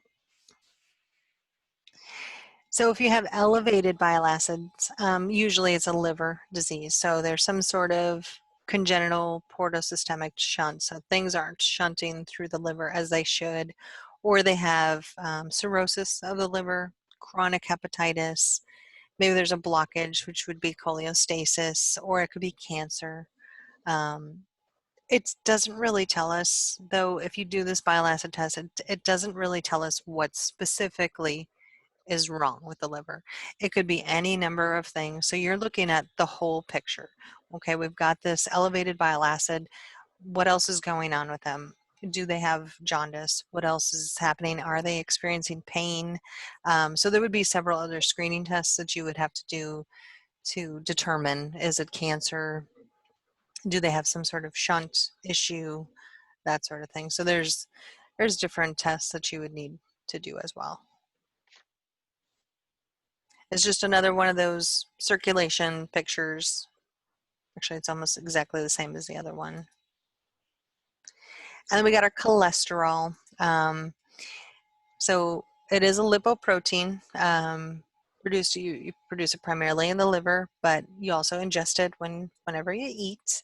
So if you have elevated bile acids, usually it's a liver disease. So there's some sort of congenital portosystemic shunt. So things aren't shunting through the liver as they should, or they have cirrhosis of the liver, chronic hepatitis. Maybe there's a blockage, which would be cholestasis, or it could be cancer. It doesn't really tell us, though, if you do this bile acid test, it doesn't really tell us what specifically is wrong with the liver. It could be any number of things. So you're looking at the whole picture. Okay, we've got this elevated bile acid. What else is going on with them? Do they have jaundice? What else is happening? Are they experiencing pain? So there would be several other screening tests that you would have to do to determine, is it cancer? Do they have some sort of shunt issue? That sort of thing. So there's different tests that you would need to do as well. It's just another one of those circulation pictures. Actually, it's almost exactly the same as the other one. And then we got our cholesterol. So it is a lipoprotein. You produce it primarily in the liver, but you also ingest it whenever you eat.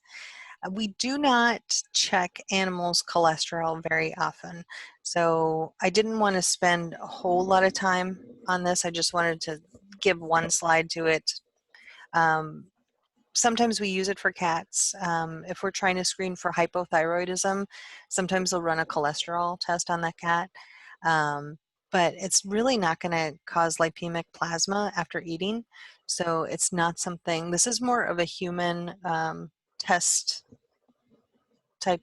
We do not check animals' cholesterol very often. So I didn't want to spend a whole lot of time on this. I just wanted to give one slide to it. Sometimes we use it for cats. If we're trying to screen for hypothyroidism, sometimes they'll run a cholesterol test on that cat. But it's really not going to cause lipemic plasma after eating. So it's not something, this is more of a human test type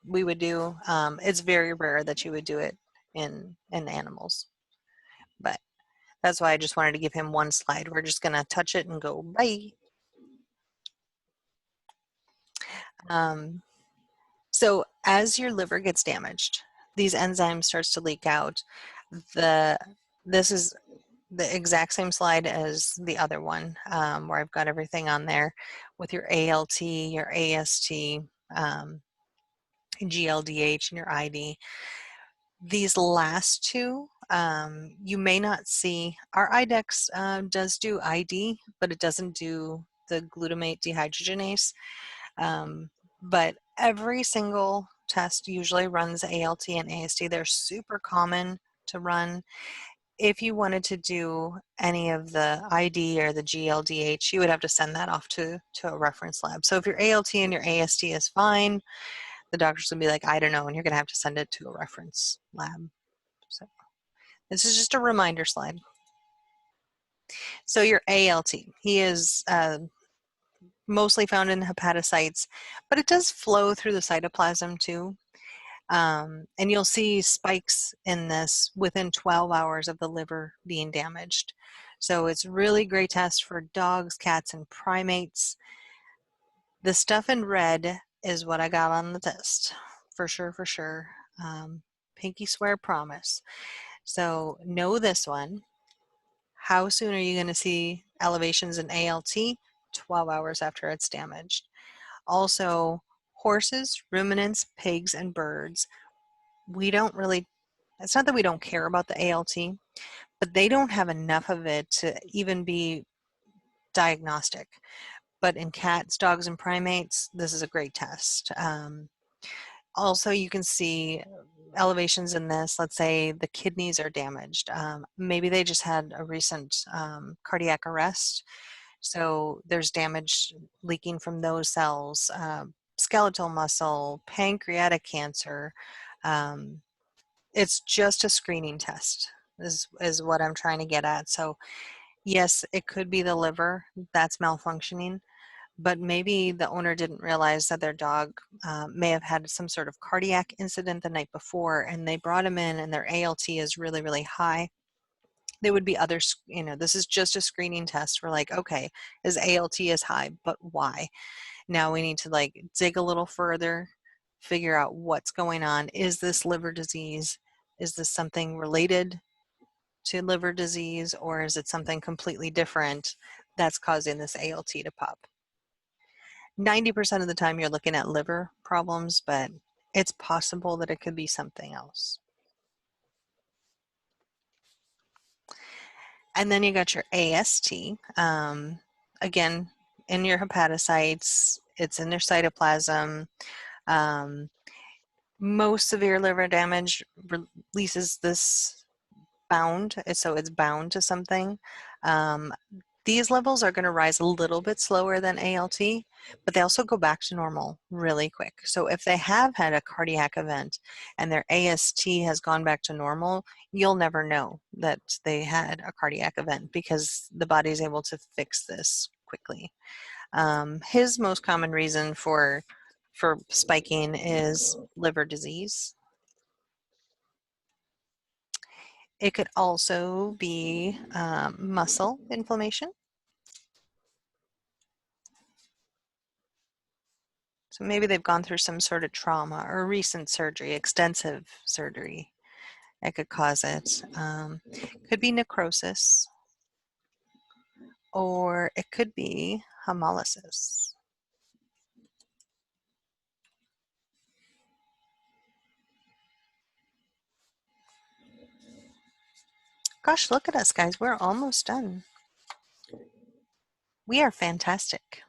we would do. It's very rare that you would do it in animals. But that's why I just wanted to give him one slide. We're just going to touch it and go, bye. So as your liver gets damaged, these enzymes starts to leak out. This is the exact same slide as the other one, where I've got everything on there with your ALT, your AST, GLDH, and your ID. These last two, you may not see. Our IDEX does do ID, but it doesn't do the glutamate dehydrogenase. But every single test usually runs ALT and AST. They're super common to run. If you wanted to do any of the ID or the GLDH, you would have to send that off to a reference lab. So if your ALT and your AST is fine, the doctors would be like, I don't know, and you're going to have to send it to a reference lab. So this is just a reminder slide. So your ALT, he is mostly found in hepatocytes, but it does flow through the cytoplasm too. And you'll see spikes in this within 12 hours of the liver being damaged. So it's really great test for dogs, cats, and primates. The stuff in red is what I got on the test, for sure, for sure. Pinky swear promise. So know this one. How soon are you going to see elevations in ALT? 12 hours after it's damaged. Also, horses, ruminants, pigs, and birds, it's not that we don't care about the ALT, but they don't have enough of it to even be diagnostic. But in cats, dogs, and primates, this is a great test. Also, you can see elevations in this. Let's say the kidneys are damaged. Maybe they just had a recent cardiac arrest. So there's damage leaking from those cells. Skeletal muscle, pancreatic cancer, It's just a screening test is what I'm trying to get at. So yes, it could be the liver that's malfunctioning, but maybe the owner didn't realize that their dog may have had some sort of cardiac incident the night before, and they brought him in and their ALT is really, really high. There would be other, this is just a screening test. We're like, okay, his ALT is high, but why? Now we need to like dig a little further, figure out what's going on. Is this liver disease? Is this something related to liver disease, or is it something completely different that's causing this ALT to pop? 90% of the time you're looking at liver problems, but it's possible that it could be something else. And then you got your AST. Again, in your hepatocytes, it's in your cytoplasm. Most severe liver damage releases this bound, so it's bound to something. These levels are going to rise a little bit slower than ALT, but they also go back to normal really quick. So if they have had a cardiac event and their AST has gone back to normal, you'll never know that they had a cardiac event because the body is able to fix this quickly. His most common reason for spiking is liver disease. It could also be muscle inflammation. So maybe they've gone through some sort of trauma or recent surgery, extensive surgery. That could cause it. Could be necrosis, or it could be hemolysis. Gosh, look at us, guys. We're almost done. We are fantastic.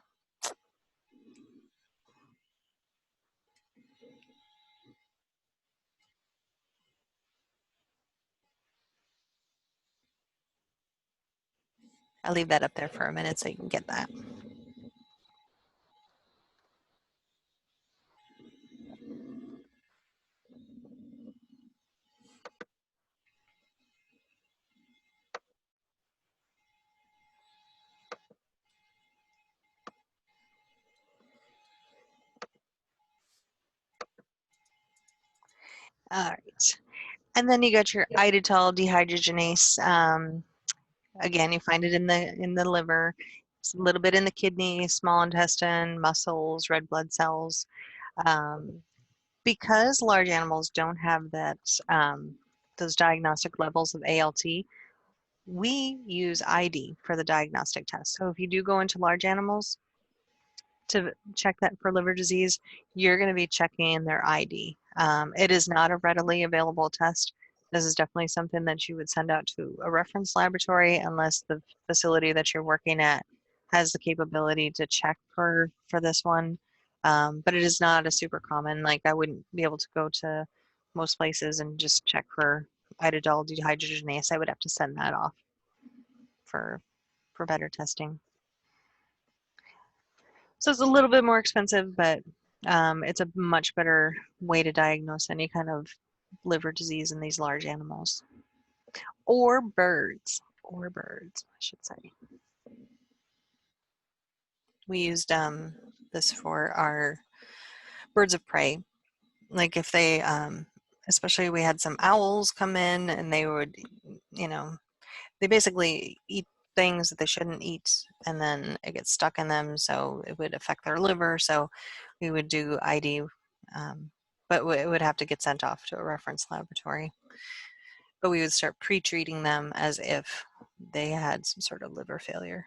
I'll leave that up there for a minute so you can get that. All right. And then you got your idital dehydrogenase. Again, you find it in the liver. It's a little bit in the kidney, small intestine, muscles, red blood cells. Because large animals don't have that those diagnostic levels of ALT, we use ID for the diagnostic test. So if you do go into large animals to check that for liver disease, you're going to be checking their ID. It is not a readily available test. This is definitely something that you would send out to a reference laboratory unless the facility that you're working at has the capability to check for this one. But it is not a super common, like I wouldn't be able to go to most places and just check for idital dehydrogenase. I would have to send that off for better testing. So it's a little bit more expensive, but it's a much better way to diagnose any kind of liver disease in these large animals. Or birds, I should say. We used this for our birds of prey. Like if they, especially we had some owls come in and they would, they basically eat things that they shouldn't eat, and then it gets stuck in them, so it would affect their liver. So we would do ID, but it would have to get sent off to a reference laboratory. But we would start pre-treating them as if they had some sort of liver failure.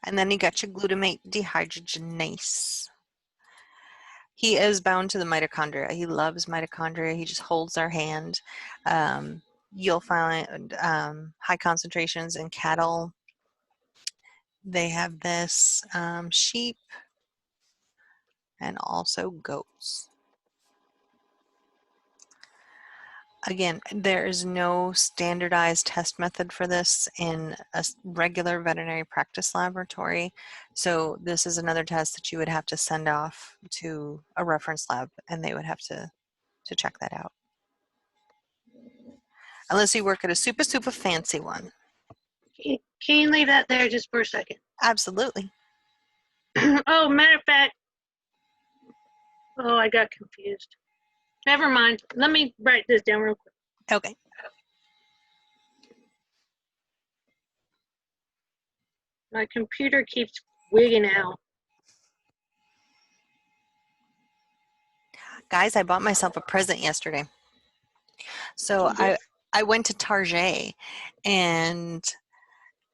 And then you got your glutamate dehydrogenase. He is bound to the mitochondria. He loves mitochondria. He just holds their hand. You'll find high concentrations in cattle. They have this, sheep, and also goats. Again, there is no standardized test method for this in a regular veterinary practice laboratory. So this is another test that you would have to send off to a reference lab, and they would have to check that out. Unless you work at a super, super fancy one. Can you leave that there just for a second? Absolutely. Oh, matter of fact, oh, I got confused. Never mind. Let me write this down real quick. Okay. My computer keeps wigging out. Guys, I bought myself a present yesterday. So I went to Target and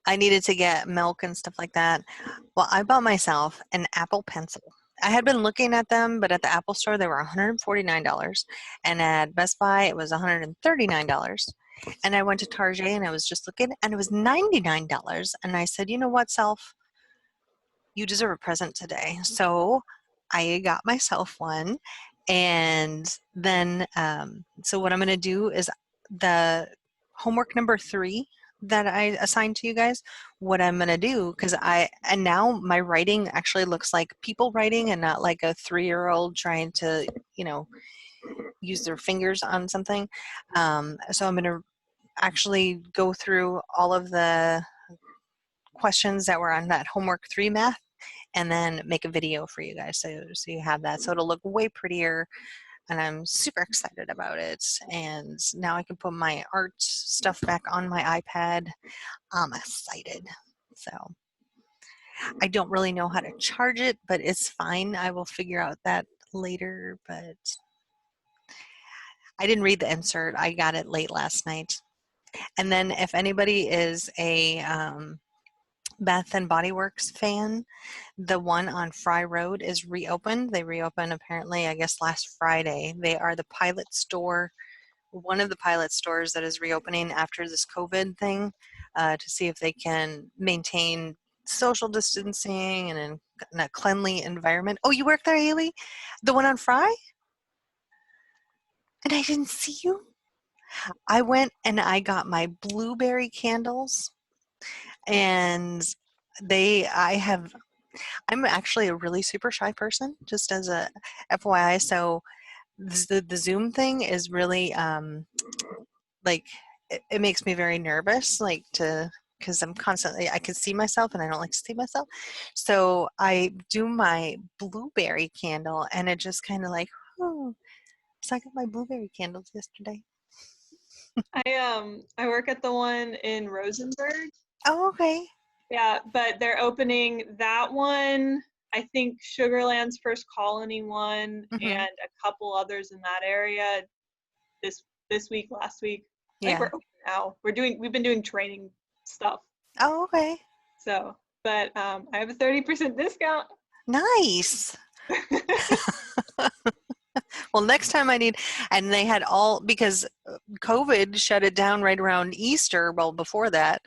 I needed to get milk and stuff like that. Well, I bought myself an Apple Pencil. I had been looking at them, but at the Apple store they were $149, and at Best Buy it was $139. And I went to Target and I was just looking, and it was $99. And I said, you know what, self? You deserve a present today. So I got myself one. And then, so what I'm going to do is the homework number 3 that I assigned to you guys, what I'm going to do, because and now my writing actually looks like people writing and not like a 3-year-old trying to, use their fingers on something. So I'm going to actually go through all of the questions that were on that homework 3 math and then make a video for you guys so you have that. So it'll look way prettier, and I'm super excited about it. And now I can put my art stuff back on my iPad. I'm excited. So I don't really know how to charge it, but it's fine. I will figure out that later, but I didn't read the insert. I got it late last night. And then if anybody is a Bath and Body Works fan, the one on Fry Road is reopened. They reopened apparently, I guess, last Friday. They are the pilot store, one of the pilot stores that is reopening after this COVID thing, to see if they can maintain social distancing and in a cleanly environment. Oh, you work there, Haley? The one on Fry? And I didn't see you? I went and I got my blueberry candles, and I'm actually a really super shy person, just as a FYI. So the Zoom thing is really like it makes me very nervous, because I'm constantly, I can see myself and I don't like to see myself. So I do my blueberry candle, and it just kind of like, oh, so I got my blueberry candles yesterday. I work at the one in Rosenberg. Oh, okay. Yeah, but they're opening that one, I think Sugarland's First Colony one, Mhm. and a couple others in that area this week, last week. I think Yeah. we're open now. We've been doing training stuff. Oh, okay. So, but I have a 30% discount. Nice. Well, next time I need, and they had because COVID shut it down right around Easter, well, before that.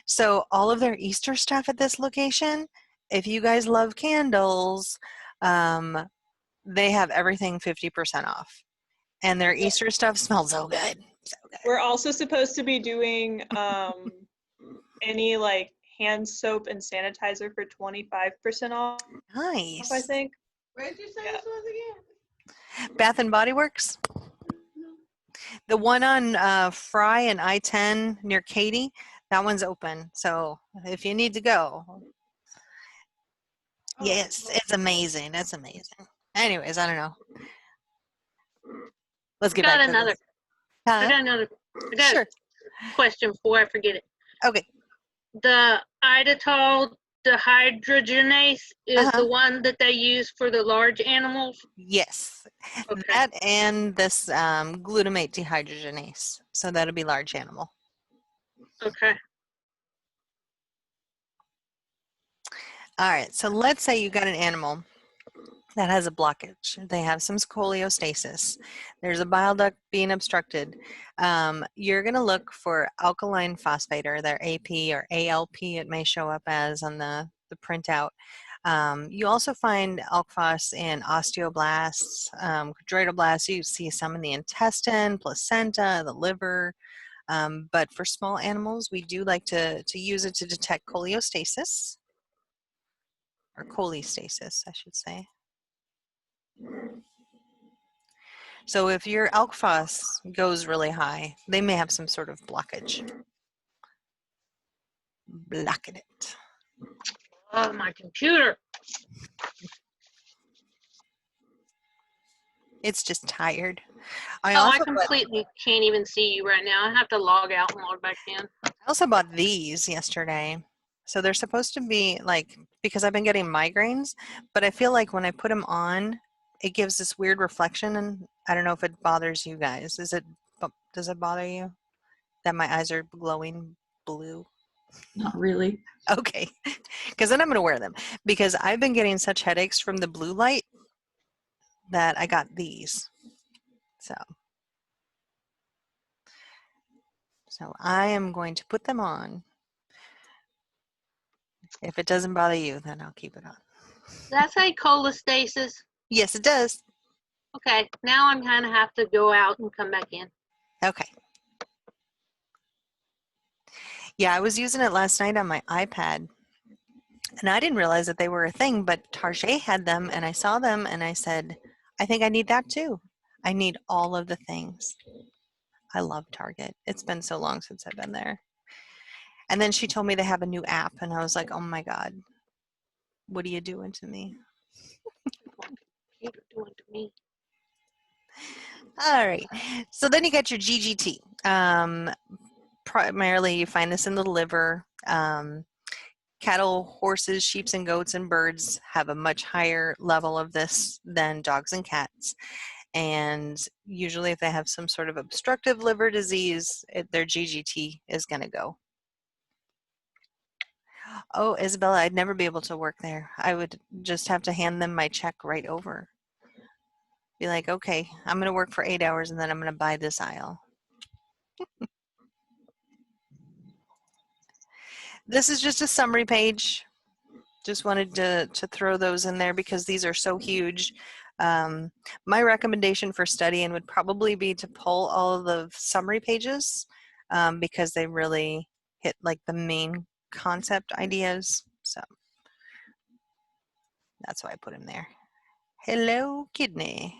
So all of their Easter stuff at this location, if you guys love candles, they have everything 50% off. And their Easter stuff smells so good. So good. We're also supposed to be doing any like hand soap and sanitizer for 25% off, Nice. I think. Where did you say Yeah. this was again? Bath and Body Works. The one on Fry and I-10 near Katy, that one's open. So if you need to go. Yes, it's amazing. It's amazing. Anyways, I don't know. Let's get Got back another. to this. Huh? I got Sure. a question before I forget it. Okay. The idital dehydrogenase is the one that they use for the large animals? Yes. Okay. That and this glutamate dehydrogenase. So that'll be large animal. Okay. All right. So let's say you got an animal that has a blockage. They have some scoliostasis. There's a bile duct being obstructed. You're going to look for alkaline phosphate, or their AP or ALP, it may show up as on the printout. You also find alk phos in osteoblasts, chondroblasts. You see some in the intestine, placenta, the liver. But for small animals, we do like to use it to detect cholestasis, or cholestasis, I should say. So if your alk phos goes really high, they may have some sort of blockage. Blocking it. Oh, my computer. It's just tired. I Oh, I also completely can't even see you right now. I have to log out and log back in. bought these yesterday. So they're supposed to be like, because I've been getting migraines, but I feel like when I put them on, it gives this weird reflection, and I don't know if it bothers you guys. Does it bother you that my eyes are glowing blue? Not really. Okay, because then I'm going to wear them, because I've been getting such headaches from the blue light that I got these. So I am going to put them on. If it doesn't bother you, then I'll keep it on. Does that say cholestasis? Yes, it does. Okay, now I'm gonna have to go out and come back in. Okay. Yeah, I was using it last night on my iPad, and I didn't realize that they were a thing, but Tarjay had them, and I saw them, and I said, I think I need that too. I need all of the things. I love Target. It's been so long since I've been there. And then she told me they have a new app, and I was like, oh my God, what are you doing to me? What are you doing to me? All right. So then you got your GGT. Primarily, you find this in the liver. Cattle, horses, sheep, and goats and birds have a much higher level of this than dogs and cats. And usually if they have some sort of obstructive liver disease, their GGT is going to go. Oh, Isabella, I'd never be able to work there. I would just have to hand them my check right over. Be like, okay, I'm going to work for 8 hours and then I'm going to buy this aisle. This is just a summary page. Just wanted to throw those in there because these are so huge. My recommendation for studying would probably be to pull all of the summary pages because they really hit like the main concept ideas. So that's why I put them there. Hello, kidney.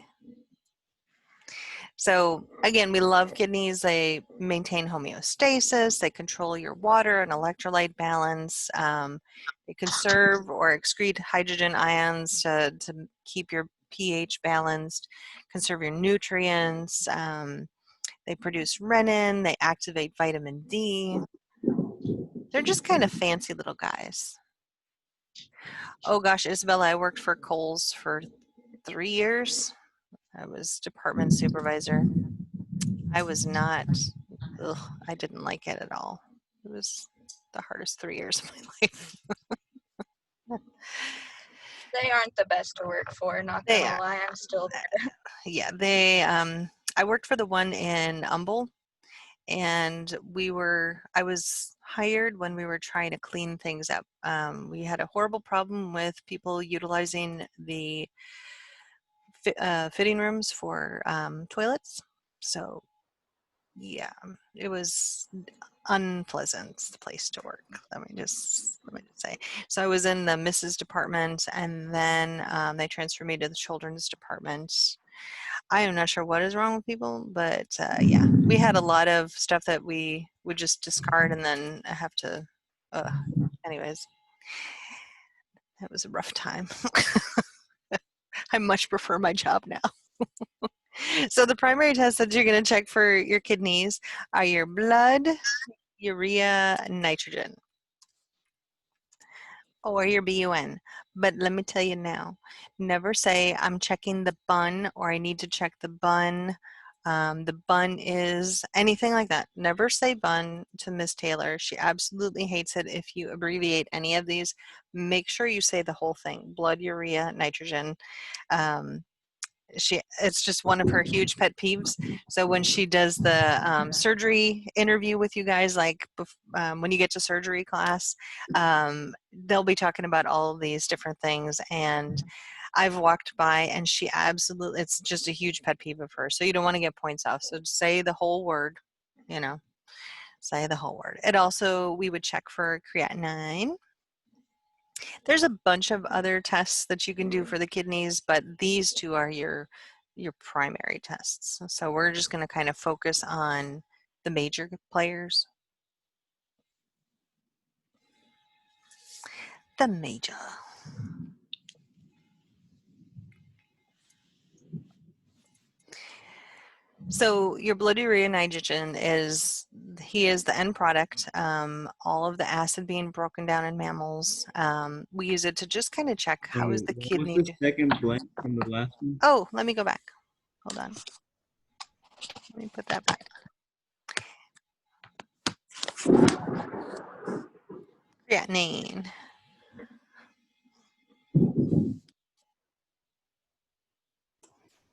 So again, we love kidneys. They maintain homeostasis. They control your water and electrolyte balance. They conserve or excrete hydrogen ions to keep your pH balanced, conserve your nutrients. They produce renin. They activate vitamin D. They're just kind of fancy little guys. Oh gosh, Isabella, I worked for Kohl's for 3 years. I was department supervisor. I was not, I didn't like it at all. It was the hardest 3 years of my life. They aren't the best to work for, not They gonna are. lie, I'm still there. Yeah, I worked for the one in Humble, and I was hired when we were trying to clean things up. We had a horrible problem with people utilizing the fitting rooms for toilets. So yeah, it was unpleasant place to work. Let me just say. So I was in the Mrs. department, and then they transferred me to the children's department. I am not sure what is wrong with people, but yeah, we had a lot of stuff that we would just discard and then have to. Anyways, it was a rough time. I much prefer my job now. So the primary tests that you're going to check for your kidneys are your blood, urea, nitrogen, or your BUN. But let me tell you now, never say I'm checking the bun or I need to check the bun. The bun is anything like that. Never say bun to Miss Taylor. She absolutely hates it if you abbreviate any of these. Make sure you say the whole thing: blood, urea, nitrogen. it's just one of her huge pet peeves. So when she does the surgery interview with you guys, like when you get to surgery class, they'll be talking about all of these different things. And I've walked by and she absolutely, it's just a huge pet peeve of hers. So you don't want to get points off. So just say the whole word, you know, say the whole word. It also, we would check for creatinine. There's a bunch of other tests that you can do for the kidneys, but these two are your primary tests. So we're just going to kind of focus on the major players. The major. So your blood urea nitrogen is the end product. All of the acid being broken down in mammals. We use it to just kind of check how is the kidney. What was the second blank from the last one? Oh, let me go back. Hold on. Let me put that back. Creatinine.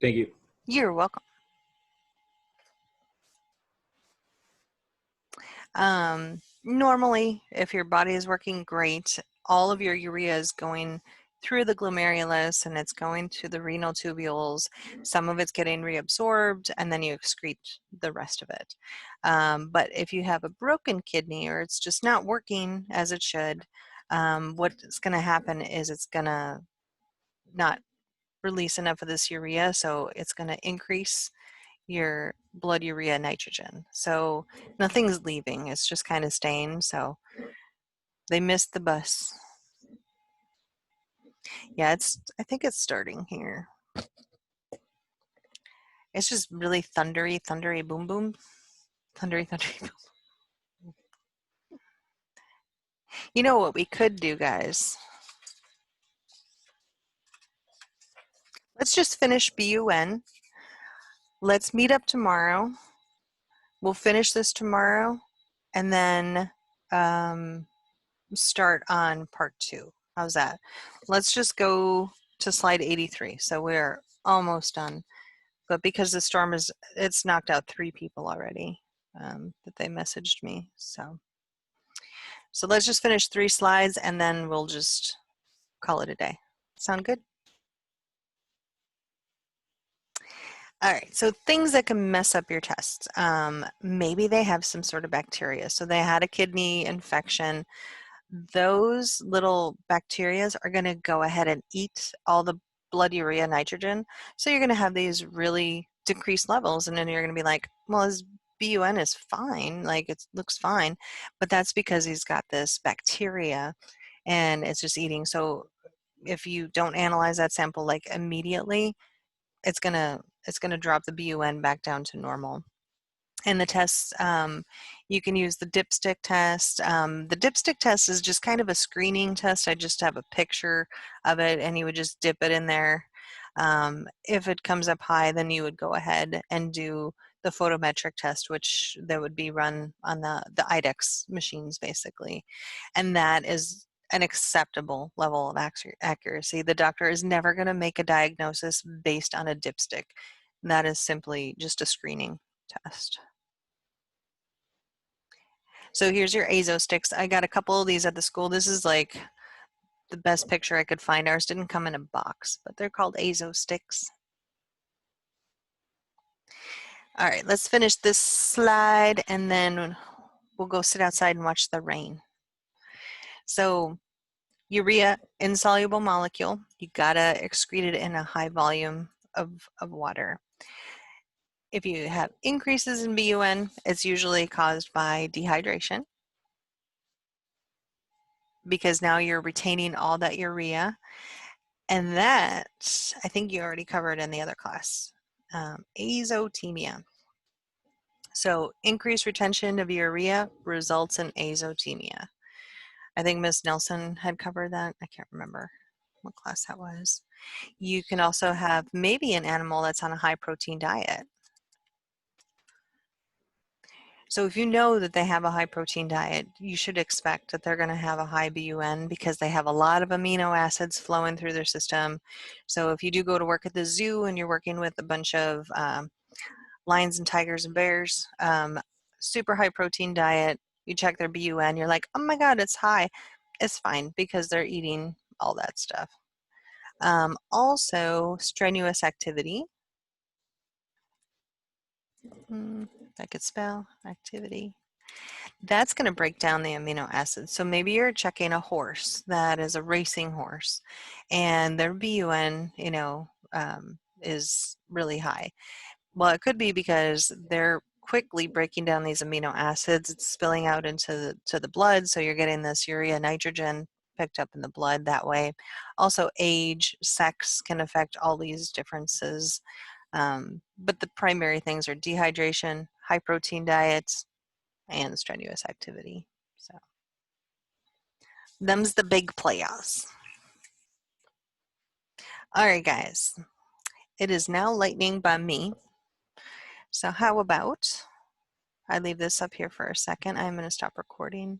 Thank you. You're welcome. Normally, if your body is working great, all of your urea is going through the glomerulus and it's going to the renal tubules. Some of it's getting reabsorbed and then you excrete the rest of it. But if you have a broken kidney or it's just not working as it should, what's going to happen is it's going to not release enough of this urea, so it's going to increase your blood urea nitrogen. So nothing's leaving, it's just kind of staying. So they missed the bus. Yeah, I think it's starting here. It's just really thundery boom boom. Thundery boom. You know what we could do, guys? Let's just finish BUN. Let's meet up tomorrow. We'll finish this tomorrow and then start on part 2. How's that? Let's just go to slide 83. So we're almost done. But because the storm it's knocked out 3 people already that they messaged me. So let's just finish 3 slides and then we'll just call it a day. Sound good? All right, so things that can mess up your tests. Maybe they have some sort of bacteria. So they had a kidney infection. Those little bacteria are going to go ahead and eat all the blood urea nitrogen. So you're going to have these really decreased levels, and then you're going to be like, well, his BUN is fine, like it looks fine, but that's because he's got this bacteria and it's just eating. So if you don't analyze that sample like immediately, it's gonna drop the BUN back down to normal. And the tests, you can use the dipstick test. The dipstick test is just kind of a screening test. I just have a picture of it and you would just dip it in there. If it comes up high, then you would go ahead and do the photometric test, which that would be run on the IDEX machines basically. And that is an acceptable level of accuracy. The doctor is never going to make a diagnosis based on a dipstick. That is simply just a screening test. So here's your azo sticks. I got a couple of these at the school. This is like the best picture I could find. Ours didn't come in a box, but they're called azo sticks. All right, let's finish this slide and then we'll go sit outside and watch the rain. So urea, insoluble molecule, you gotta excrete it in a high volume of water. If you have increases in BUN, it's usually caused by dehydration because now you're retaining all that urea. And that, I think you already covered in the other class, azotemia. So increased retention of urea results in azotemia. I think Ms. Nelson had covered that. I can't remember what class that was. You can also have maybe an animal that's on a high protein diet. So if you know that they have a high protein diet, you should expect that they're going to have a high BUN because they have a lot of amino acids flowing through their system. So if you do go to work at the zoo and you're working with a bunch of lions and tigers and bears, super high protein diet, you check their BUN, you're like, oh my God, it's high. It's fine because they're eating all that stuff. Also, strenuous activity. I could spell activity. That's going to break down the amino acids. So maybe you're checking a horse that is a racing horse, and their BUN, is really high. Well, it could be because they're quickly breaking down these amino acids. It's spilling out into the blood, so you're getting this urea nitrogen picked up in the blood that way. Also, age, sex can affect all these differences. But the primary things are dehydration, high protein diets, and strenuous activity. So them's the big players. All right, guys. It is now lightning by me. So how about I leave this up here for a second. I'm going to stop recording.